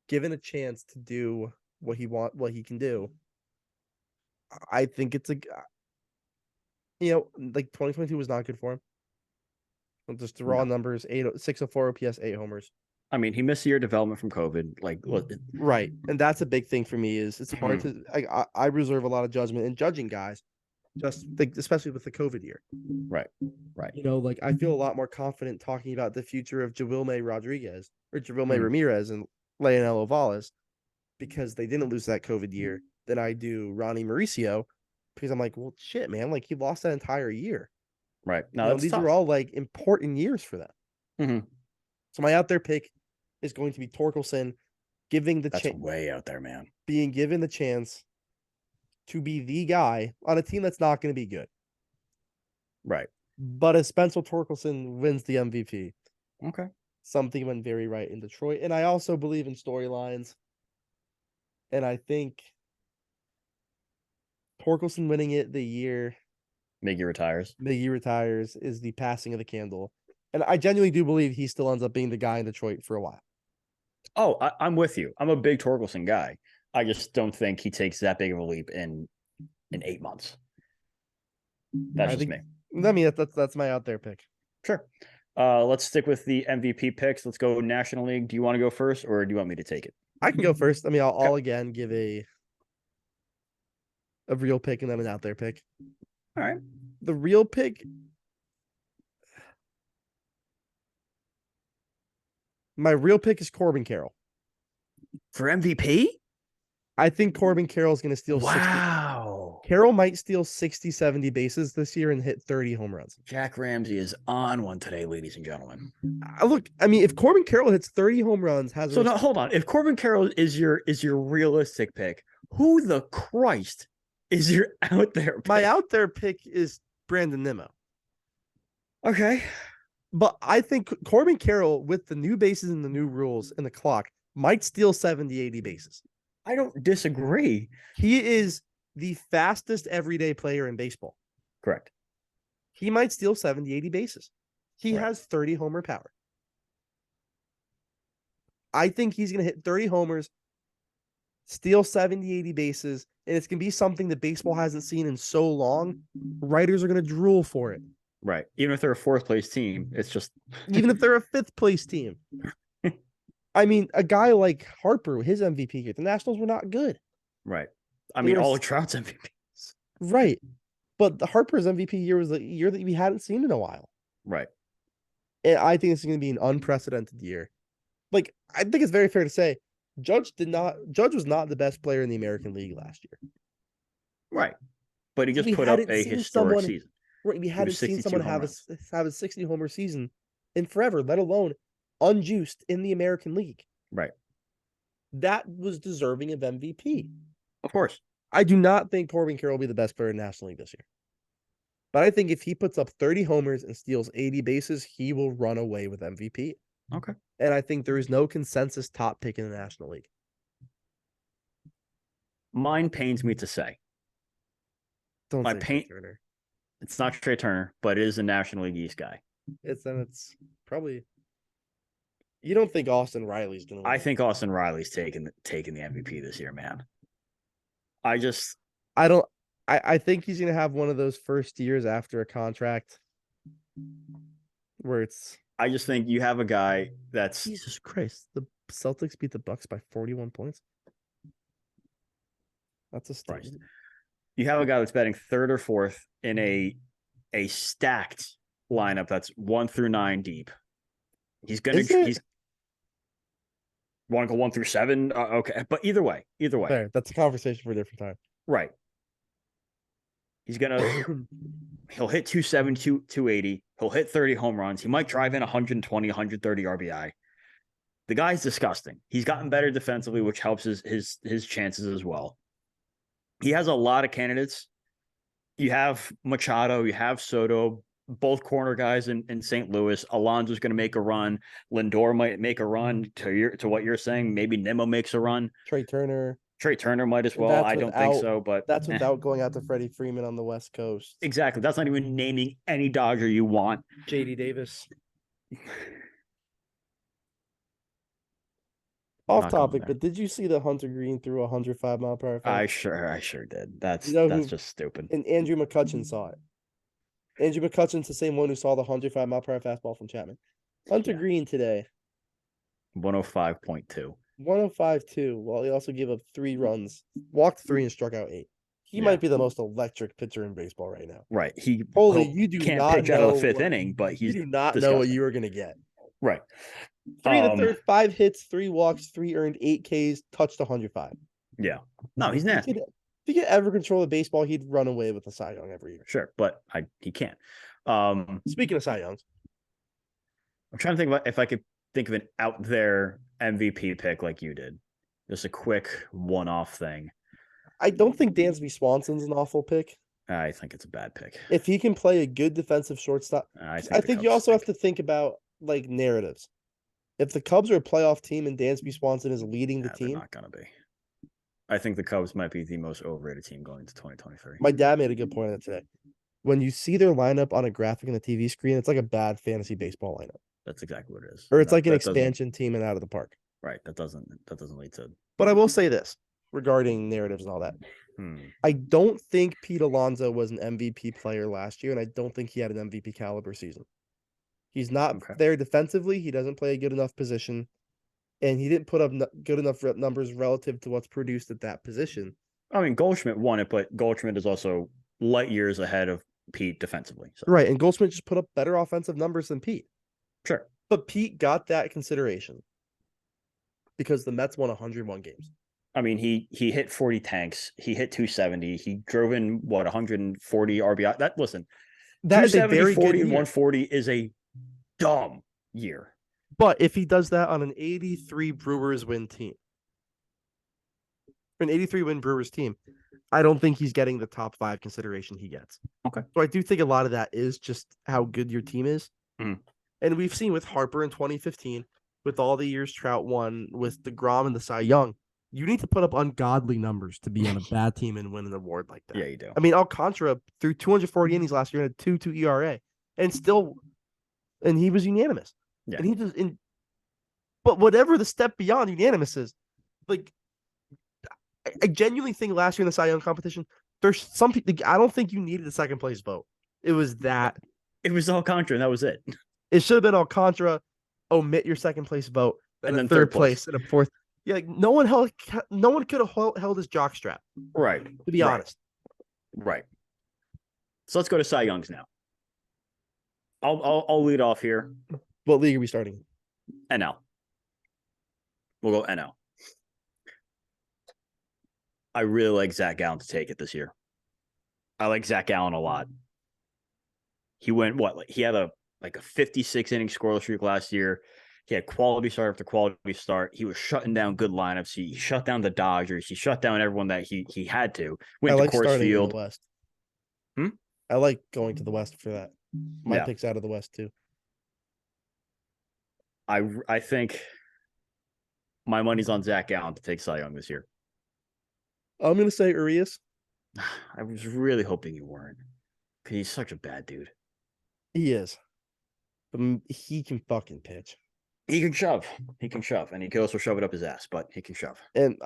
given a chance to do what he can do. I think it's like 2022 was not good for him. Just the raw numbers, 604 OPS, 8 homers. I mean, he missed a year of development from COVID. Right. And that's a big thing for me is it's hard to I reserve a lot of judgment in judging guys, just like, especially with the COVID year. Right. Like I feel a lot more confident talking about the future of Javilme Ramirez and Leonel Ovalis because they didn't lose that COVID year than I do Ronnie Mauricio because I'm like, well, shit, man, like he lost that entire year. Right. No, these tough. are all like important years for them. Mm-hmm. So my out there pick is going to be Torkelson, giving the chance. Way out there, man. Being given the chance to be the guy on a team that's not going to be good. Right. But if Spencer Torkelson wins the MVP, okay, something went very right in Detroit. And I also believe in storylines. And I think Torkelson winning it the year Miggy retires is the passing of the candle. And I genuinely do believe he still ends up being the guy in Detroit for a while. Oh, I'm with you. I'm a big Torkelson guy. I just don't think he takes that big of a leap in 8 months. That's me. I mean, that's my out there pick. Sure. Let's stick with the MVP picks. Let's go National League. Do you want to go first, or do you want me to take it? I can go first. I mean, I'll again give a real pick and then an out there pick. All right. The real pick. My real pick is Corbin Carroll. For MVP? I think Corbin Carroll is going to steal 60. Carroll might steal 60, 70 bases this year and hit 30 home runs. Jack Ramsey is on one today, ladies and gentlemen. Look, I mean, if Corbin Carroll hits 30 home runs, hold on. If Corbin Carroll is your realistic pick, who the Christ is your out there pick? My out there pick is Brandon Nimmo. Okay. But I think Corbin Carroll, with the new bases and the new rules and the clock, might steal 70, 80 bases. I don't disagree. He is the fastest everyday player in baseball. Correct. He might steal 70, 80 bases. He has 30 homer power. I think he's going to hit 30 homers, steal 70, 80 bases, and it's going to be something that baseball hasn't seen in so long. Writers are going to drool for it. Right. Even if they're a 4th place team, it's just... Even if they're a 5th place team. I mean, a guy like Harper, his MVP year, the Nationals were not good. Right. I mean, all of Trout's MVPs. Right. But the Harper's MVP year was the year that we hadn't seen in a while. Right. And I think it's going to be an unprecedented year. Like, I think it's very fair to say Judge was not the best player in the American League last year. Right. But he just put up a historic season. Right. We hadn't seen someone have a 60 homer season in forever, let alone unjuiced in the American League. Right. That was deserving of MVP. Of course. I do not think Corbin Carroll will be the best player in the National League this year. But I think if he puts up 30 homers and steals 80 bases, he will run away with MVP. Okay. And I think there is no consensus top pick in the National League. Mine pains me to say. Don't say Trey Turner. It's not Trey Turner, but it is a National League East guy. It's probably... You don't think Austin Riley's going to win? I think Austin Riley's taking the MVP this year, man. I think he's going to have one of those first years after a contract where it's... I just think you have a guy that's... Jesus Christ. The Celtics beat the Bucks by 41 points. That's a statement. You have a guy that's batting 3rd or 4th in a stacked lineup that's 1 through 9 deep. He's going to... Want to go 1 through 7? Okay. But either way. Fair. That's a conversation for a different time. Right. He's going to... He'll hit 270, 280. He'll hit 30 home runs. He might drive in 120, 130 RBI. The guy's disgusting. He's gotten better defensively, which helps his chances as well. He has a lot of candidates. You have Machado, you have Soto, both corner guys in St. Louis. Alonso's going to make a run. Lindor might make a run to what you're saying. Maybe Nimmo makes a run. Trey Turner. Trey Turner might as well. I don't think so, but that's without going out to Freddie Freeman on the West Coast. Exactly. That's not even naming any Dodger you want. JD Davis. Off topic, but did you see that Hunter Green threw 105-mile-per-hour fastball? I sure did. That's just stupid. And Andrew McCutchen saw it. Andrew McCutchen's the same one who saw the 105-mile-per-hour fastball from Chapman. Hunter Green today. 105.2. 105.2. Well, he also gave up 3 runs, walked 3, and struck out 8. He might be the most electric pitcher in baseball right now. Right. You can't pitch out of the 5th inning, but you do not know what you were going to get. Right. 3 in the third, 5 hits, 3 walks, 3 earned, 8 Ks, touched 105. Yeah. No, he's nasty. If he could ever control the baseball, he'd run away with a Cy Young every year. Sure, but he can't. Speaking of Cy Youngs, I'm trying to think about if I could think of an out there MVP pick like you did. Just a quick one-off thing. I don't think Dansby Swanson's an awful pick. I think it's a bad pick. If he can play a good defensive shortstop, I think you also have to think about like narratives. If the Cubs are a playoff team and Dansby Swanson is leading the team, they're not going to be. I think the Cubs might be the most overrated team going into 2023. My dad made a good point on it today. When you see their lineup on a graphic on the TV screen, it's like a bad fantasy baseball lineup. That's exactly what it is. Or it's like an expansion team and out of the park. Right. That doesn't lead to. But I will say this regarding narratives and all that. I don't think Pete Alonso was an MVP player last year, and I don't think he had an MVP caliber season. He's not there defensively. He doesn't play a good enough position, and he didn't put up good enough numbers relative to what's produced at that position. I mean, Goldschmidt won it, but Goldschmidt is also light years ahead of Pete defensively. So. Right, and Goldschmidt just put up better offensive numbers than Pete. Sure. But Pete got that consideration because the Mets won 101 games. I mean, he hit 40 tanks. He hit 270. He drove in, 140 RBI. That is a very 40 and 140 is a dumb year. But if he does that on an 83 Brewers win team, an 83 win Brewers team, I don't think he's getting the top 5 consideration he gets. Okay. So I do think a lot of that is just how good your team is. Mm. And we've seen with Harper in 2015, with all the years Trout won, with DeGrom and the Cy Young, you need to put up ungodly numbers to be on a bad team and win an award like that. Yeah, you do. I mean, Alcantara threw 240 innings last year and had 2.2 ERA, and he was unanimous. Yeah. And but whatever the step beyond unanimous is, like, I genuinely think last year in the Cy Young competition, there's some people. I don't think you needed a second place vote. It was Alcantara, and that was it. It should have been Alcantara. Omit your second place vote, and then third place and a fourth. Yeah, like no one could have held his jockstrap. Right. To be honest. Right. So let's go to Cy Youngs now. I'll lead off here. What league are we starting? NL. We'll go NL. I really like Zach Gallen to take it this year. I like Zach Gallen a lot. He went he had a 56 inning scoreless streak last year. He had quality start after quality start. He was shutting down good lineups. He shut down the Dodgers. He shut down everyone that he had to. Went to Coors Field. The West. I like going to the West for that. My pick's out of the West too. I think my money's on Zach Gallen to take Cy Young this year. I'm going to say Urias. I was really hoping you weren't, because he's such a bad dude. He is. But he can fucking pitch. He can shove, and he can also shove it up his ass, but he can shove. And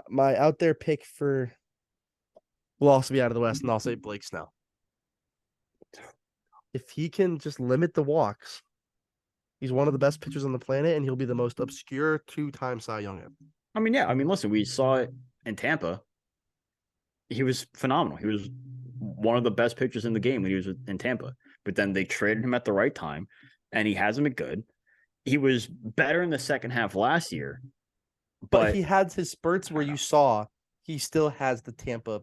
my out there pick will also be out of the West, and I'll say Blake Snell. If he can just limit the walks, he's one of the best pitchers on the planet, and he'll be the most obscure 2-time Cy Young ever. I mean, listen, we saw it in Tampa. He was phenomenal. He was one of the best pitchers in the game when he was in Tampa. But then they traded him at the right time, and he hasn't been good. He was better in the second half last year. But he had his spurts where you saw he still has the Tampa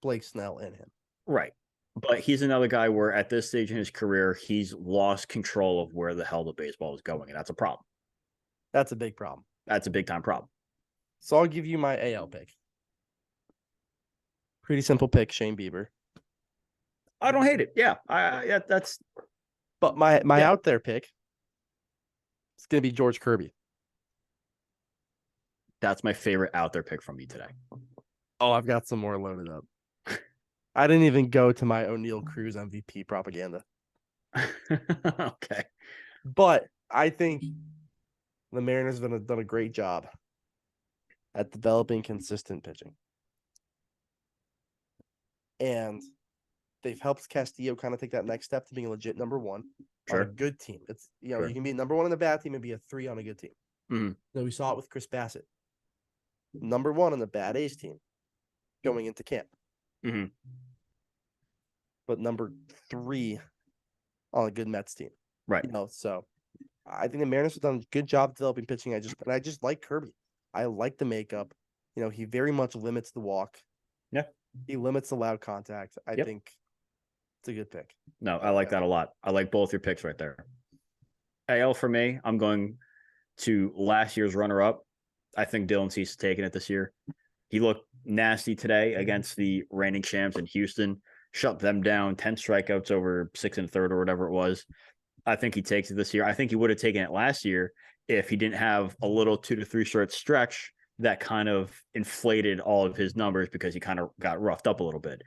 Blake Snell in him. Right. But he's another guy where at this stage in his career, he's lost control of where the hell the baseball is going, and that's a problem. That's a big problem. That's a big time problem. So I'll give you my AL pick. Pretty simple pick, Shane Bieber. I don't hate it. Yeah, that's. But my out there pick is going to be George Kirby. That's my favorite out there pick from you today. Oh, I've got some more loaded up. I didn't even go to my O'Neal Cruz MVP propaganda. Okay. But I think the Mariners have done a great job at developing consistent pitching. And they've helped Castillo kind of take that next step to being a legit number one on a good team. It's Sure. you can be a number one on a bad team and be a 3 on a good team. Mm-hmm. So we saw it with Chris Bassett. Number one on the bad A's team going into camp. Mm-hmm. But number 3 on a good Mets team. Right. So I think the Mariners have done a good job developing pitching. I just like Kirby. I like the makeup. He very much limits the walk. Yeah. He limits the loud contact. I think it's a good pick. No, I like that a lot. I like both your picks right there. AL for me, I'm going to last year's runner-up. I think Dylan Cease is taking it this year. He looked nasty today against the reigning champs in Houston. Shut them down, 10 strikeouts over 6 1/3 or whatever it was. I think he takes it this year. I think he would have taken it last year if he didn't have a little 2 to 3 start stretch that kind of inflated all of his numbers because he kind of got roughed up a little bit.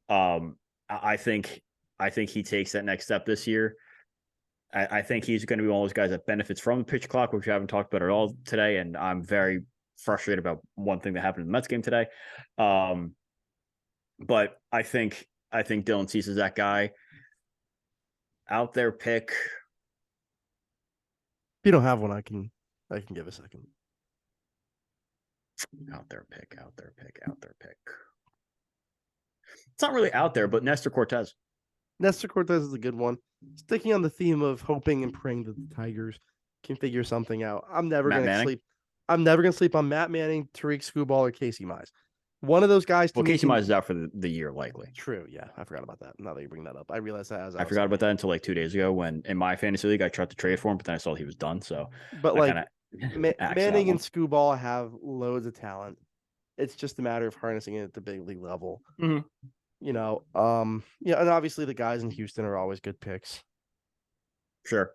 I think he takes that next step this year. I think he's going to be one of those guys that benefits from the pitch clock, which we haven't talked about at all today. And I'm very frustrated about one thing that happened in the Mets game today. But I think Dylan Cease is that guy. Out there pick. If you don't have one, I can give a second. Out there pick. It's not really out there, but Nestor Cortez. Nestor Cortez is a good one. Sticking on the theme of hoping and praying that the Tigers can figure something out. I'm never going to sleep. I'm never going to sleep on Matt Manning, Tariq Skubal, or Casey Mize. One of those guys. Well, Casey Mize is out for the year, likely. True. Yeah, I forgot about that. Now that you bring that up, I realized that I forgot about that until like 2 days ago when in my fantasy league I tried to trade for him, but then I saw he was done. So, but Manning and Skubal have loads of talent. It's just a matter of harnessing it at the big league level. Mm-hmm. And obviously the guys in Houston are always good picks. Sure.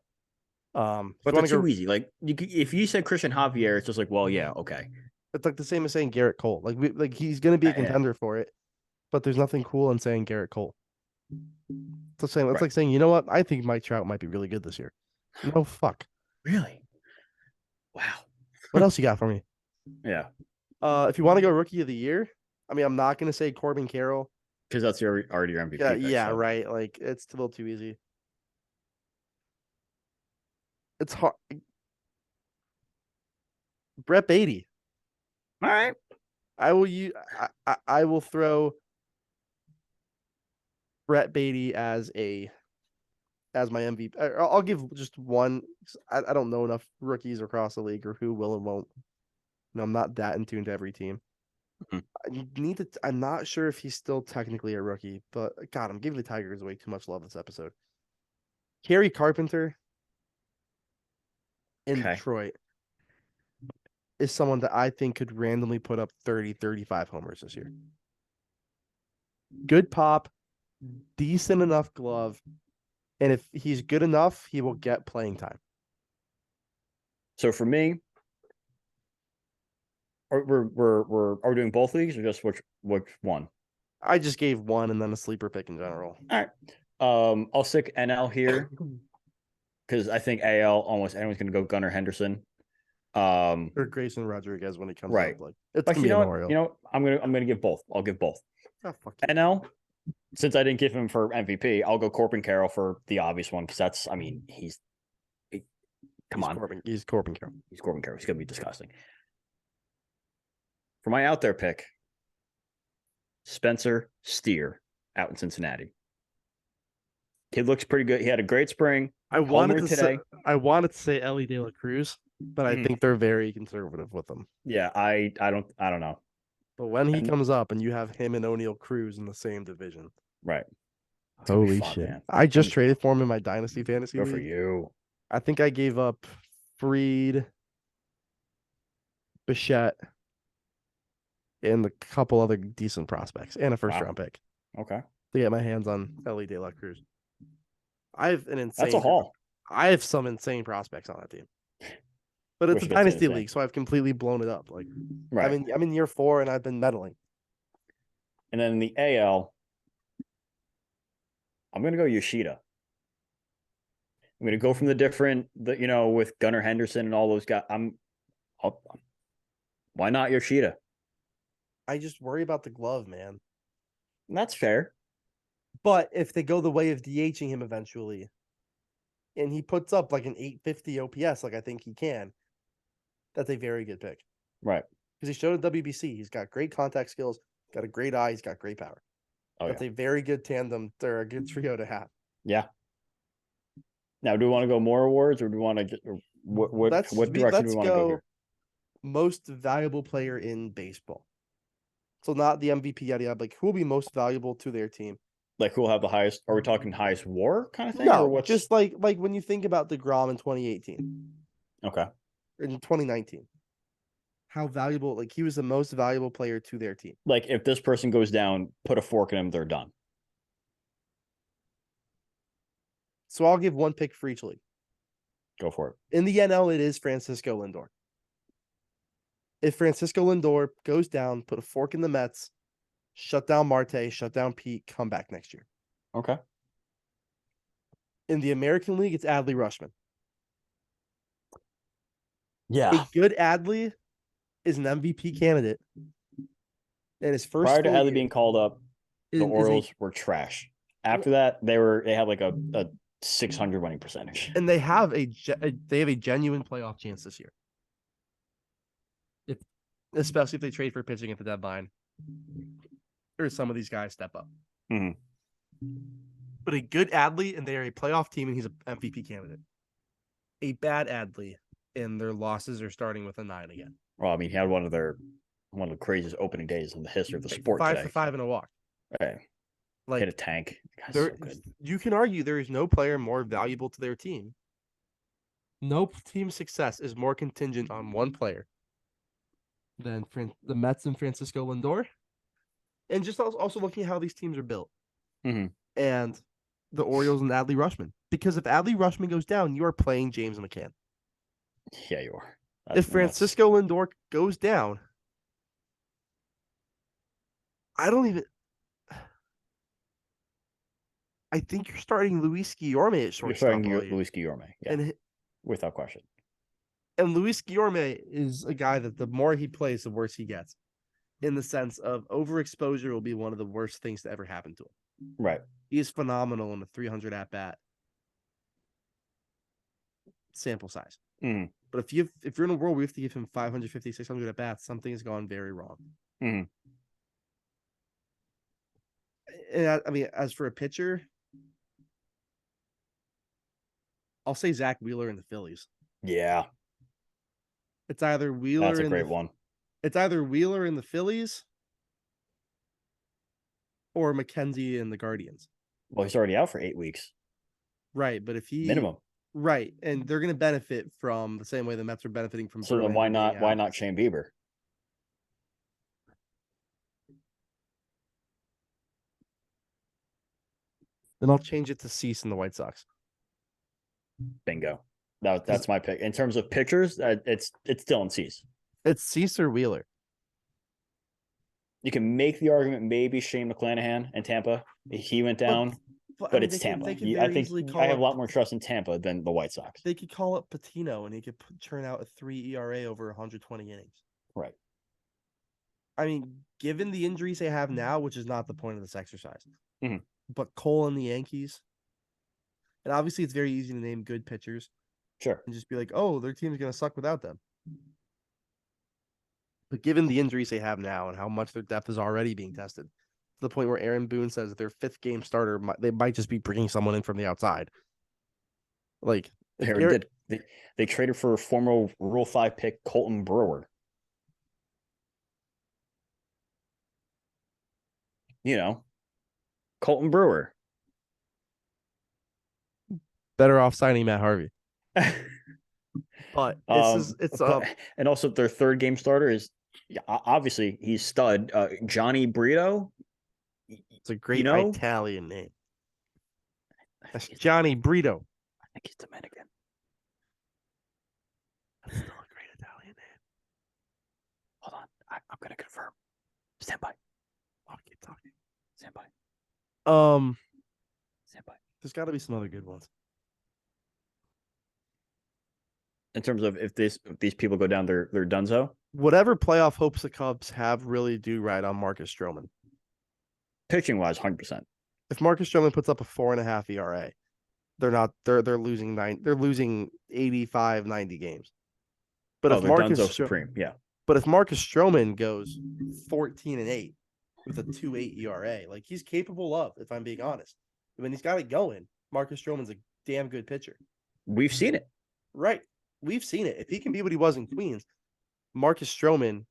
But they're too easy. Like if you said Christian Javier, it's just like, well, yeah, okay. It's like the same as saying Garrett Cole. Like he's going to be a contender for it, but there's nothing cool in saying Garrett Cole. It's like saying, you know what? I think Mike Trout might be really good this year. No fuck. Really? Wow. What else you got for me? Yeah. If you want to go rookie of the year, I mean, I'm not going to say Corbin Carroll. Because that's already your MVP. Yeah, right. Like, it's a little too easy. It's hard. Brett Beatty. All right. I will throw Brett Beatty as my MVP. I'll give just one. I don't know enough rookies across the league or who will and won't. I'm not that in tune to every team. Mm-hmm. I'm not sure if he's still technically a rookie, but God, I'm giving the Tigers way too much love this episode. Kerry Carpenter in Detroit is someone that I think could randomly put up 30, 35 homers this year. Good pop, decent enough glove, and if he's good enough, he will get playing time. So for me, are we doing both leagues or just which one? I just gave one and then a sleeper pick in general. All right. I'll stick NL here because I think AL almost anyone's going to go Gunnar Henderson. Or Grayson Rodriguez when he comes up. Like it's gonna be an Oriole. I'm gonna give both. I'll give both. Oh, fuck NL, since I didn't give him for MVP, I'll go Corbin Carroll for the obvious one because that's he's Corbin Carroll. He's Corbin Carroll. He's Corbin Carroll. He's gonna be disgusting. For my out there pick, Spencer Steer out in Cincinnati. Kid looks pretty good. He had a great spring. I wanted to say Ellie De La Cruz, but I think they're very conservative with him. Yeah, I don't know. But when he comes up and you have him and O'Neal Cruz in the same division. Right. Holy shit. Man. I just traded for him in my Dynasty Fantasy Go League. for you. I think I gave up Freed Bichette, and a couple other decent prospects, and a first Wow. round pick Okay. to get my hands on Ellie De La Cruz. I have an That's a insane. haul. I have some insane prospects on that team, but it's a Wish I could say the dynasty same. league, so I've completely blown it up. Like, Right. I'm in year 4, and I've been meddling. And then in the AL, I'm gonna go Yoshida. I'm gonna go from the different, with Gunnar Henderson and all those guys. I'll, why not Yoshida? I just worry about the glove, man. And that's fair. But if they go the way of DHing him eventually, and he puts up like an 850 OPS, like I think he can, that's a very good pick. Right. Because he showed at WBC, he's got great contact skills, got a great eye, he's got great power. Oh That's yeah. a very good tandem. They're a good trio to have. Yeah. Now, do we want to go more awards, or do we want to get what direction do we want to go here? Most valuable player in baseball. So not the MVP yada yada, like who will be most valuable to their team? Like, who will have the highest? Are we talking highest WAR kind of thing, or No, what's just like when you think about DeGrom in 2018 okay? or in 2019, how valuable, like he was the most valuable player to their team. Like, if this person goes down, put a fork in them, they're done. So I'll give one pick for each league. Go for it. In the NL, it is Francisco Lindor. If Francisco Lindor goes down, put a fork in the Mets, shut down Marte, shut down Pete, come back next year. Okay. In the American League, it's Adley Rutschman. Yeah. A good Adley is an MVP candidate. And his first Prior to Adley being called up, the Orioles were trash. After that, they had like a 600 winning percentage. And they have a genuine playoff chance this year. Especially if they trade for pitching at the deadline, or some of these guys step up. Mm-hmm. But a good Adley, and they are a playoff team, and he's an MVP candidate. A bad Adley, and their losses are starting with a 9 again. Well, I mean, he had one of the craziest opening days in the history of the sport. 5 today. for 5 in a walk. Right. Like, hit a tank. So you can argue there is no player more valuable to their team. No team success is more contingent on one player than the Mets and Francisco Lindor. And just also looking at how these teams are built. Mm-hmm. And the Orioles and Adley Rutschman. Because if Adley Rutschman goes down, you are playing James McCann. Yeah, you are. If Francisco Lindor goes down, I think you're starting Luis Guillorme at shortstop. You're starting Luis Guillorme, yeah, without question. And Luis Guillorme is a guy that the more he plays, the worse he gets. In the sense of overexposure will be one of the worst things to ever happen to him. Right. He is phenomenal in a 300 at bat sample size. Mm-hmm. But if you're in a world where you have to give him 550, 600 at bats, something has gone very wrong. Mm-hmm. And I mean, as for a pitcher, I'll say Zach Wheeler in the Phillies. Yeah. It's either Wheeler. That's a great one. It's either Wheeler in the Phillies or McKenzie in the Guardians. Well, he's already out for 8 weeks. Right, but if he minimum. Right, and they're going to benefit from the same way the Mets are benefiting from. So then why not Shane Bieber? Then I'll change it to Cease in the White Sox. Bingo. That's my pick. In terms of pitchers, it's Dylan Cease. It's Cease or Wheeler. You can make the argument maybe Shane McClanahan in Tampa. He went down, but it's Tampa. I think I have a lot more trust in Tampa than the White Sox. They could call up Patino and he could churn out a 3 ERA over 120 innings. Right. I mean, given the injuries they have now, which is not the point of this exercise, mm-hmm. but Cole and the Yankees, and obviously it's very easy to name good pitchers. Sure. And just be like, oh, their team's going to suck without them. But given the injuries they have now and how much their depth is already being tested, to the point where Aaron Boone says that their 5th game starter, they might just be bringing someone in from the outside. Like, they traded for former Rule 5 pick Colton Brewer. Colton Brewer. Better off signing Matt Harvey. But it's and also their third game starter is obviously he's stud. Johnny Brito. it's a great Italian name. That's Johnny Brito. I think he's Dominican. That's still a great Italian name. Hold on, I'm gonna confirm. Stand by. I'll keep talking. Stand by. Stand by. There's got to be some other good ones. In terms of if these people go down, they're donezo. Whatever playoff hopes the Cubs have really do ride on Marcus Stroman. Pitching wise, 100%. If Marcus Stroman puts up a 4.5 ERA, they're losing 85, 90 games. But if Marcus supreme, yeah. But if Marcus Stroman goes 14-8 with a 2.8 ERA, like he's capable of, if I'm being honest. When he's got it going, Marcus Stroman's a damn good pitcher. We've seen it. Right. We've seen it. If he can be what he was in Queens, Marcus Stroman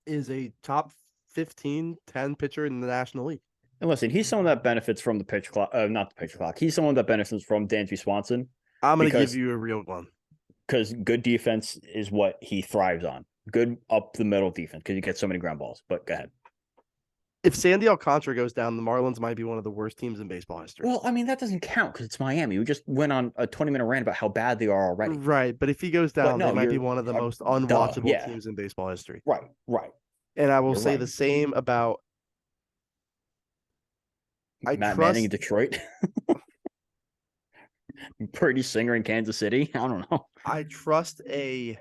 is a top 15, 10 pitcher in the National League. And listen, he's someone that benefits from the pitch clock, not the pitch clock. He's someone that benefits from Dansby Swanson. I'm going to give you a real one. Because good defense is what he thrives on. Good up the middle defense because you get so many ground balls. But go ahead. If Sandy Alcantara goes down, the Marlins might be one of the worst teams in baseball history. Well, I mean, that doesn't count because it's Miami. We just went on a 20-minute rant about how bad they are already. Right, but if he goes down, they might be one of the most unwatchable teams in baseball history. Right. And I will say the same about Matt Manning in Detroit. Purdy Singer in Kansas City. I don't know. I trust a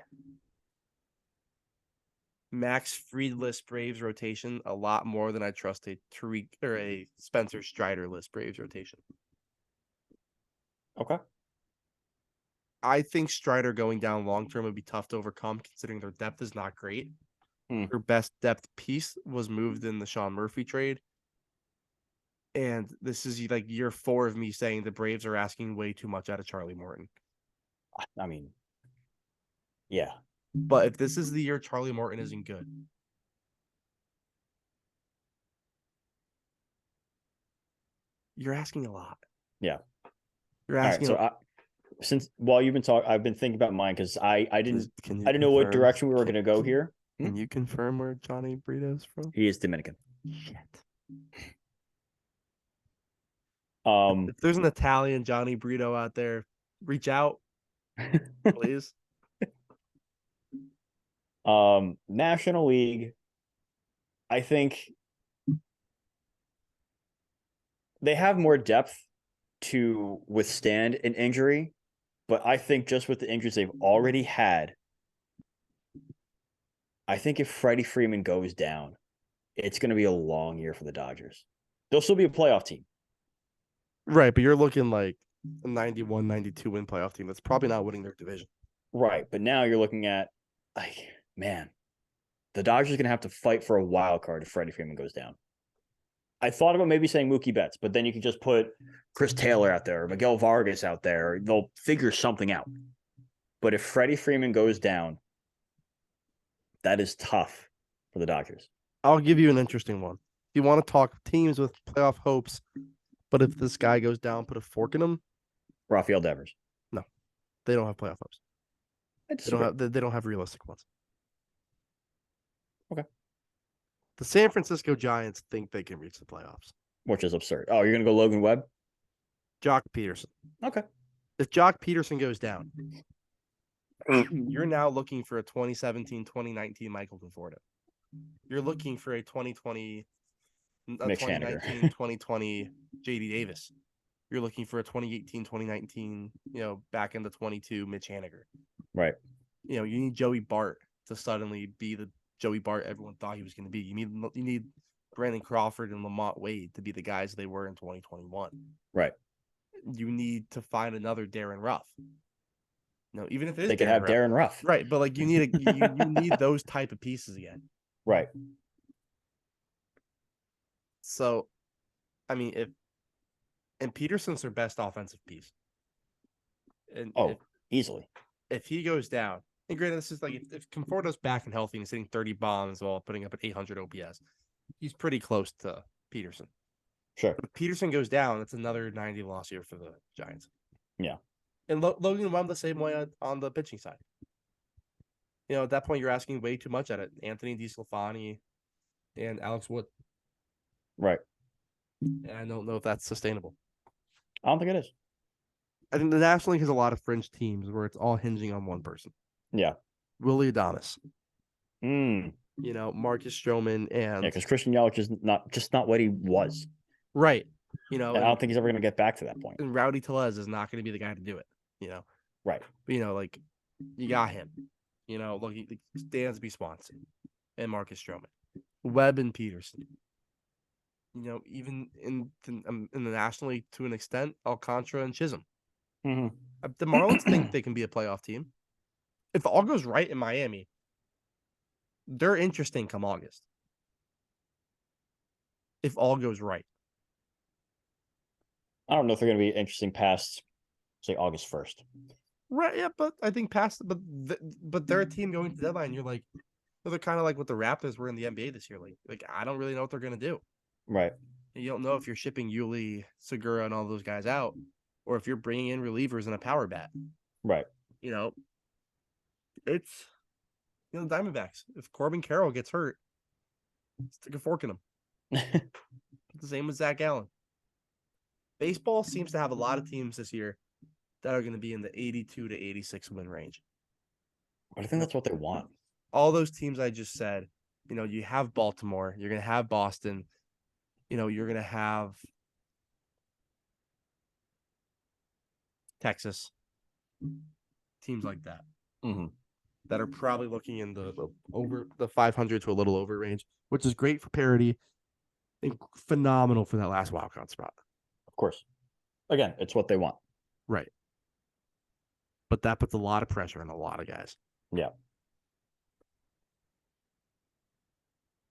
Max Fried-less Braves rotation a lot more than I trust a Tariq or a Spencer Strider-less Braves rotation. Okay. I think Strider going down long term would be tough to overcome considering their depth is not great. Their best depth piece was moved in the Sean Murphy trade. And this is like year 4 of me saying the Braves are asking way too much out of Charlie Morton. I mean, yeah. But if this is the year Charlie Morton isn't good, you're asking a lot. Yeah. You're asking. All right, since while you've been talking, I've been thinking about mine because I didn't know what direction we were going to go here. Can you confirm where Johnny Brito's from? He is Dominican. Shit. If there's an Italian Johnny Brito out there, reach out, please. National League, I think they have more depth to withstand an injury, but I think just with the injuries they've already had, I think if Freddie Freeman goes down, it's going to be a long year for the Dodgers. They'll still be a playoff team. Right, but you're looking like a 91, 92 win playoff team that's probably not winning their division. Right, but now you're looking at, like, man, the Dodgers are going to have to fight for a wild card if Freddie Freeman goes down. I thought about maybe saying Mookie Betts, but then you can just put Chris Taylor out there or Miguel Vargas out there. They'll figure something out. But if Freddie Freeman goes down, that is tough for the Dodgers. I'll give you an interesting one. If you want to talk teams with playoff hopes, but if this guy goes down, put a fork in him. Rafael Devers. No, they don't have playoff hopes. They don't have realistic ones. Okay. The San Francisco Giants think they can reach the playoffs. Which is absurd. Oh, you're going to go Logan Webb? Jock Peterson. Okay. If Jock Peterson goes down, you're now looking for a 2017-2019 Michael Conforto. You're looking for a 2020, 2019-2020 JD Davis. You're looking for a 2018-2019, back into 22 Mitch Haniger. Right. You need Joey Bart to suddenly be the Joey Bart everyone thought he was going to be. You need Brandon Crawford and Lamont Wade to be the guys they were in 2021. Right. You need to find another Darren Ruff. No, even if it is they could have Darren Ruff. Right, but like you need those type of pieces again. Right. So, I mean, and Peterson's their best offensive piece. And easily. If he goes down, and granted, this is like if Conforto's back and healthy and he's hitting 30 bombs while putting up an 800 OPS, he's pretty close to Peterson. Sure. But if Peterson goes down, it's another 90 loss year for the Giants. Yeah. And Logan Webb the same way on the pitching side. At that point, you're asking way too much at it. Anthony DeSclafani and Alex Wood. Right. And I don't know if that's sustainable. I don't think it is. I think the National League has a lot of fringe teams where it's all hinging on one person. Yeah. Willie Adonis. Mm. Marcus Stroman and because Christian Yelich is not what he was. Right. And I don't think he's ever going to get back to that point. And Rowdy Tellez is not going to be the guy to do it. Right. But, you got him. Look, Dansby Swanson and Marcus Stroman, Webb and Peterson. Even in the National League to an extent, Alcantara and Chisholm. Mm-hmm. The Marlins think they can be a playoff team. If all goes right in Miami, they're interesting come August. If all goes right. I don't know if they're going to be interesting past, say, August 1st. Right, yeah, but I think but they're a team going to the deadline. You're like, they're kind of like what the Raptors were in the NBA this year. Like I don't really know what they're going to do. Right. You don't know if you're shipping Yuli, Segura, and all those guys out, or if you're bringing in relievers and a power bat. Right. It's the Diamondbacks. If Corbin Carroll gets hurt, stick a fork in him. The same with Zach Allen. Baseball seems to have a lot of teams this year that are going to be in the 82 to 86 win range. I think that's what they want. All those teams I just said, you have Baltimore, you're going to have Boston, you're going to have Texas, teams like that. Mm-hmm. That are probably looking in the over the 500 to a little over range, which is great for parity and phenomenal for that last wildcard spot. Of course. Again, it's what they want. Right. But that puts a lot of pressure on a lot of guys. Yeah.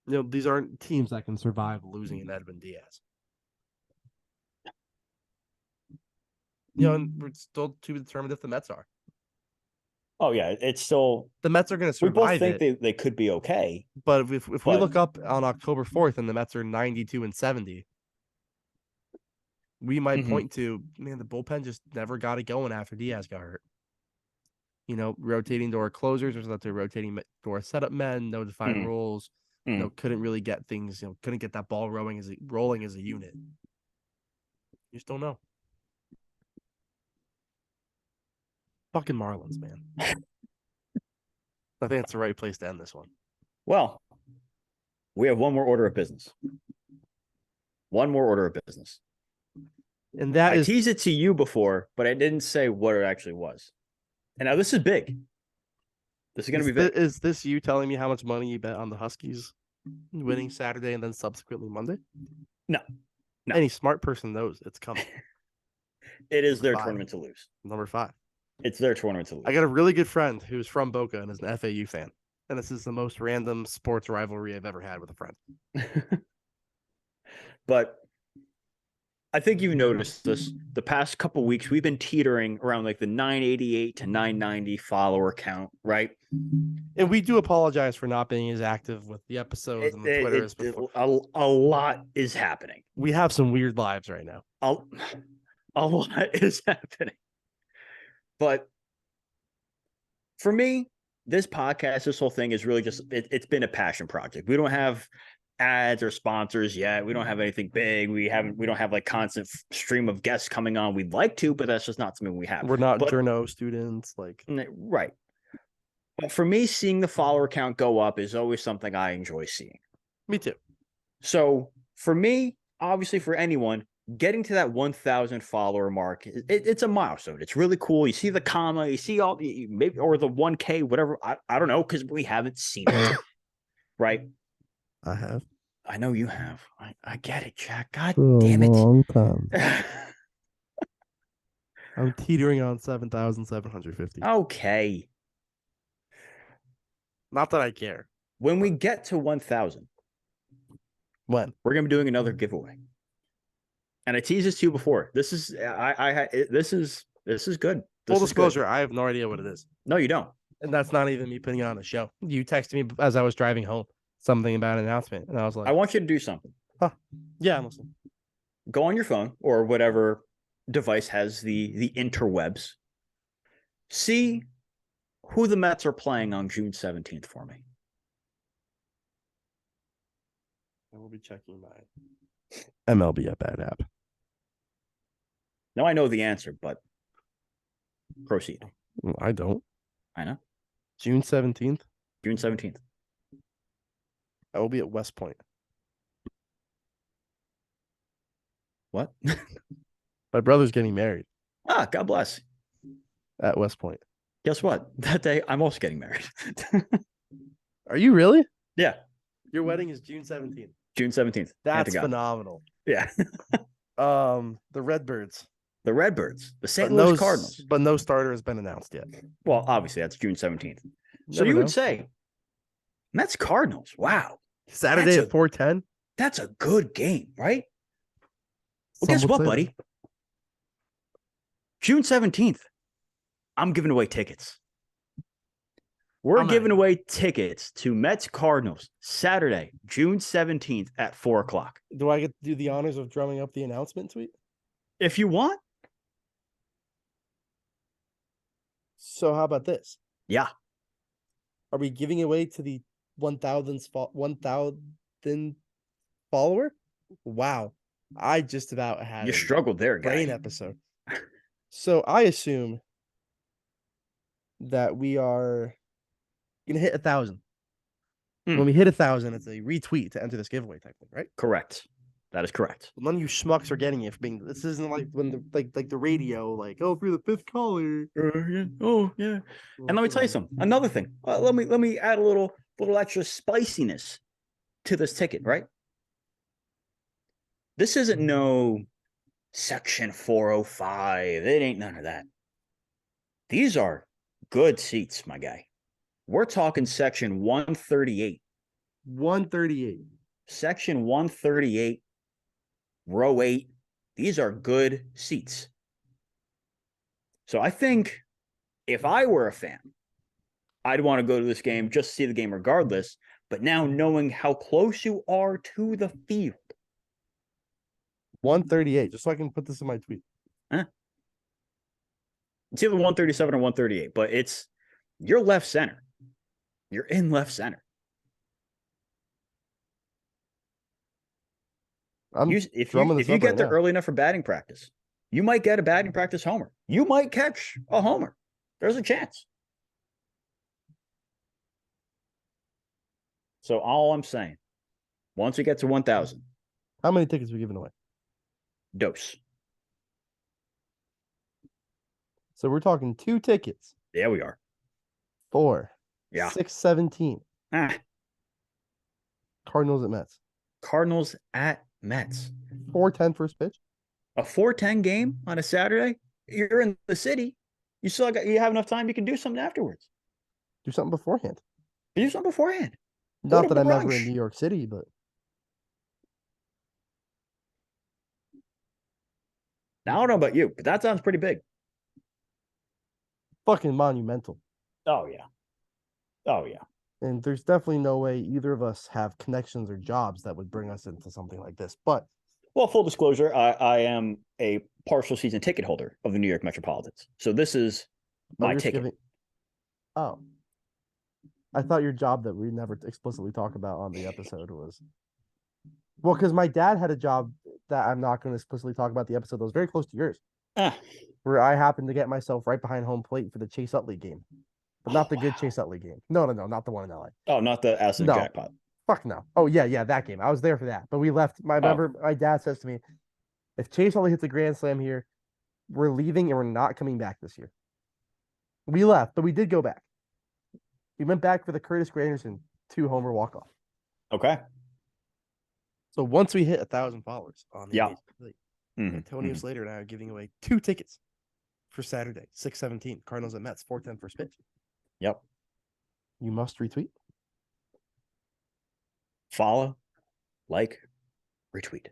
These aren't teams that can survive losing an Edwin Diaz. And we're still to be determined if the Mets are. Oh, yeah. It's still... The Mets are going to survive. We both think they could be okay. But if we look up on October 4th and the Mets are 92 and 70, we might point to, man, the bullpen just never got it going after Diaz got hurt. Rotating door closers, there's not rotating door setup men, no defined roles. Couldn't really get things, couldn't get that ball rolling as a unit. You just don't know. Fucking Marlins, man. I think that's the right place to end this one. Well, we have one more order of business. One more order of business. And that I teased it to you before, but I didn't say what it actually was. And now this is big. This is going to be big. Is this you telling me how much money you bet on the Huskies winning Saturday and then subsequently Monday? No. Any smart person knows it's coming. It is their tournament to lose. Number 5. It's their tournament to lose. I got a really good friend who's from Boca and is an FAU fan. And this is the most random sports rivalry I've ever had with a friend. But I think you've noticed this the past couple weeks. We've been teetering around like the 988 to 990 follower count, right? And we do apologize for not being as active with the episodes and the Twitter as before. A lot is happening. We have some weird lives right now. A lot is happening. But for me, this podcast, this whole thing is really just, it's been a passion project. We don't have ads or sponsors yet. We don't have anything big. We don't have like constant stream of guests coming on. We'd like to, but that's just not something we have. We're not journo students. Right. But for me, seeing the follower count go up is always something I enjoy seeing. Me too. So for me, obviously for anyone, getting to that 1,000 follower mark, it's a milestone. It's really cool. You see the comma, you see all the maybe or the 1K, whatever. I don't know because we haven't seen it, right? I have. I know you have. I get it, Jack. God damn it! Long time. I'm teetering on 7,750. Okay. Not that I care. When we get to 1,000, we're gonna be doing another giveaway. And I teased this to you before. This is this is good. Full disclosure, I have no idea what it is. No, you don't. And that's not even me putting it on the show. You texted me as I was driving home something about an announcement, and I was like, I want you to do something. Huh. Yeah, I'm listening. Go on your phone or whatever device has the interwebs. See who the Mets are playing on June 17th for me. I will be checking my MLB at Bat app. Now I know the answer, but proceed. I don't. I know. June 17th. June 17th. I will be at West Point. What? My brother's getting married God bless. at West Point. Guess what? That day, I'm also getting married. Are you really? Yeah. Your wedding is June 17th. June 17th. That's phenomenal. Yeah. The Redbirds. The Redbirds, the St. Louis Cardinals. But no starter has been announced yet. Well, obviously, that's June 17th. So Never you know. would say Mets Cardinals. Wow. Saturday at 4:10. That's a good game, right? Well, Some guess would what, say buddy? June 17th. I'm giving away tickets. We're giving away tickets to Mets Cardinals Saturday, June 17th at 4:00. Do I get to do the honors of drumming up the announcement tweet? If you want. So how about this? Yeah. Are we giving away to the 1,000 follower? Wow. I just about had You a struggled there, brain guy. episode. So I assume that we are gonna hit 1,000. When we hit 1,000, it's a retweet to enter this giveaway type thing, right? Correct. That is correct. None of you schmucks are getting it for being. This isn't like when the radio, like, oh, if you're the fifth caller. Yeah. Oh yeah. And let me tell you something. Another thing. Let me add a little extra spiciness to this ticket, right? This isn't no section 405. It ain't none of that. These are good seats, my guy. We're talking section 138. 138. Section 138, row 8. These are good seats. So I think if I were a fan, I'd want to go to this game just to see the game regardless. But now knowing how close you are to the field. 138, just so I can put this in my tweet. It's either 137 or 138, but you're left center. You're in left center. If you get there early enough for batting practice, you might get a batting practice homer. You might catch a homer. There's a chance. So all I'm saying, once we get to 1,000. How many tickets are we giving away? Dose. So we're talking 2 tickets. Yeah, we are. 4. Yeah. 617. Cardinals at Mets. Cardinals at Mets. 4:10 first pitch. A 4:10 game on a Saturday. You're in the city. You have enough time. You can do something afterwards. Do something beforehand. Do something beforehand. Not that I'm ever in New York City, but now, I don't know about you, but that sounds pretty big. Fucking monumental. Oh yeah. Oh yeah. And there's definitely no way either of us have connections or jobs that would bring us into something like this. But well, full disclosure, I am a partial season ticket holder of the New York Metropolitans. So this is my ticket. Oh. I thought your job that we never explicitly talk about on the episode was well, because my dad had a job that I'm not going to explicitly talk about the episode that was very close to yours. Where I happened to get myself right behind home plate for the Chase Utley game. But not the good Chase Utley game. No, not the one in LA. Oh, not the acid jackpot. Fuck no. Oh, yeah, that game. I was there for that. But we left. My dad says to me, if Chase Utley hits a grand slam here, we're leaving and we're not coming back this year. We left, but we did go back. We went back for the Curtis Granderson 2-homer walk-off. Okay. So once we hit 1,000 followers on the page, Antonio Slater and I are giving away 2 tickets for Saturday, 6/17, Cardinals at Mets, 4:10 first pitch. Yep. You must retweet. Follow, like, retweet.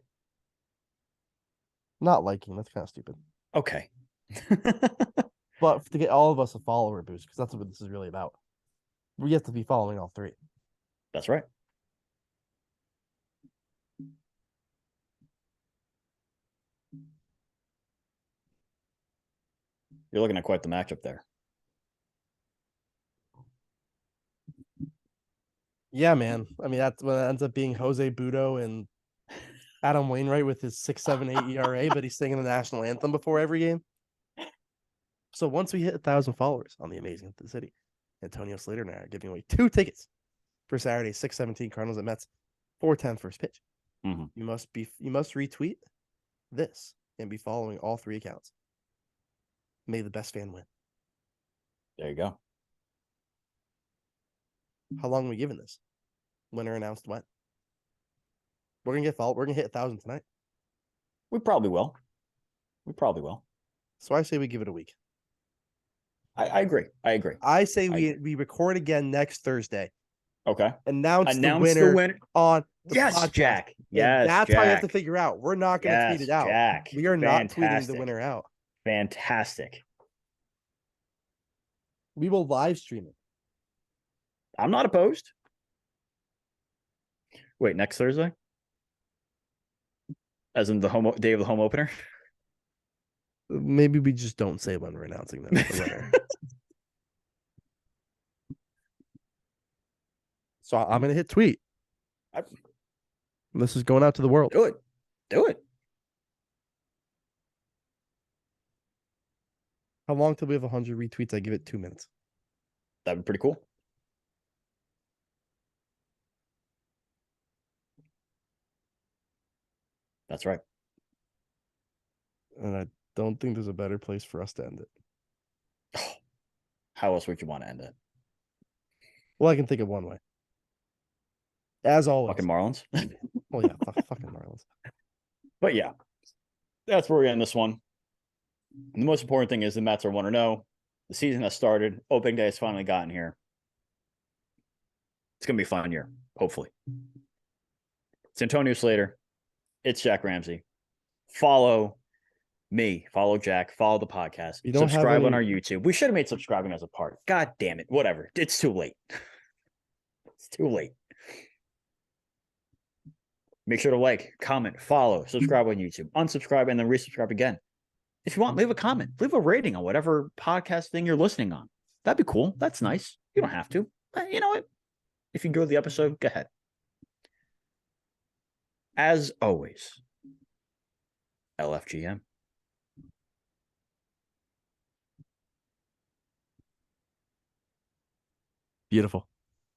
Not liking, that's kind of stupid. Okay. But to get all of us a follower boost, because that's what this is really about, we have to be following all 3. That's right. You're looking at quite the matchup there. Yeah, man. I mean, that's what ends up being Jose Budo and Adam Wainwright with his 6.78 ERA, but he's singing the national anthem before every game. So once we hit 1,000 followers on the Amazing City, Antonio Slater and I are giving away 2 tickets for Saturday, 6:17 Cardinals at Mets, 4:10 first pitch. Mm-hmm. You must retweet this and be following all 3 accounts. May the best fan win. There you go. How long are we giving this? Winner announced when? We're gonna get followed. We're gonna hit 1,000 tonight. We probably will. So I say we give it a week. I agree. I say we record again next Thursday. Okay. Announce the winner on the podcast. Jack. And that's how you have to figure out. We're not going to tweet it out. Jack. We are not tweeting the winner out. Fantastic. We will live stream it. I'm not opposed. Wait, next Thursday? As in the day of the home opener? Maybe we just don't say when we're announcing the winner. So I'm going to hit tweet. This is going out to the world. Do it. How long till we have 100 retweets? I give it 2 minutes. That'd be pretty cool. That's right. And I don't think there's a better place for us to end it. How else would you want to end it? Well, I can think of one way. As always. Fucking Marlins. Oh, yeah. Fucking Marlins. But yeah, that's where we end this one. And the most important thing is the Mets are 1-0. The season has started. Opening day has finally gotten here. It's going to be a fun year, hopefully. It's Antonio Slater. It's Jack Ramsey. Follow me. Follow Jack. Follow the podcast. Subscribe on our YouTube. We should have made subscribing as a part. God damn it. Whatever. It's too late. It's too late. Make sure to like, comment, follow, subscribe on YouTube, unsubscribe, and then resubscribe again. If you want, leave a comment, leave a rating on whatever podcast thing you're listening on. That'd be cool. That's nice. You don't have to. But you know what? If you enjoy the episode, go ahead. As always, LFGM. Beautiful.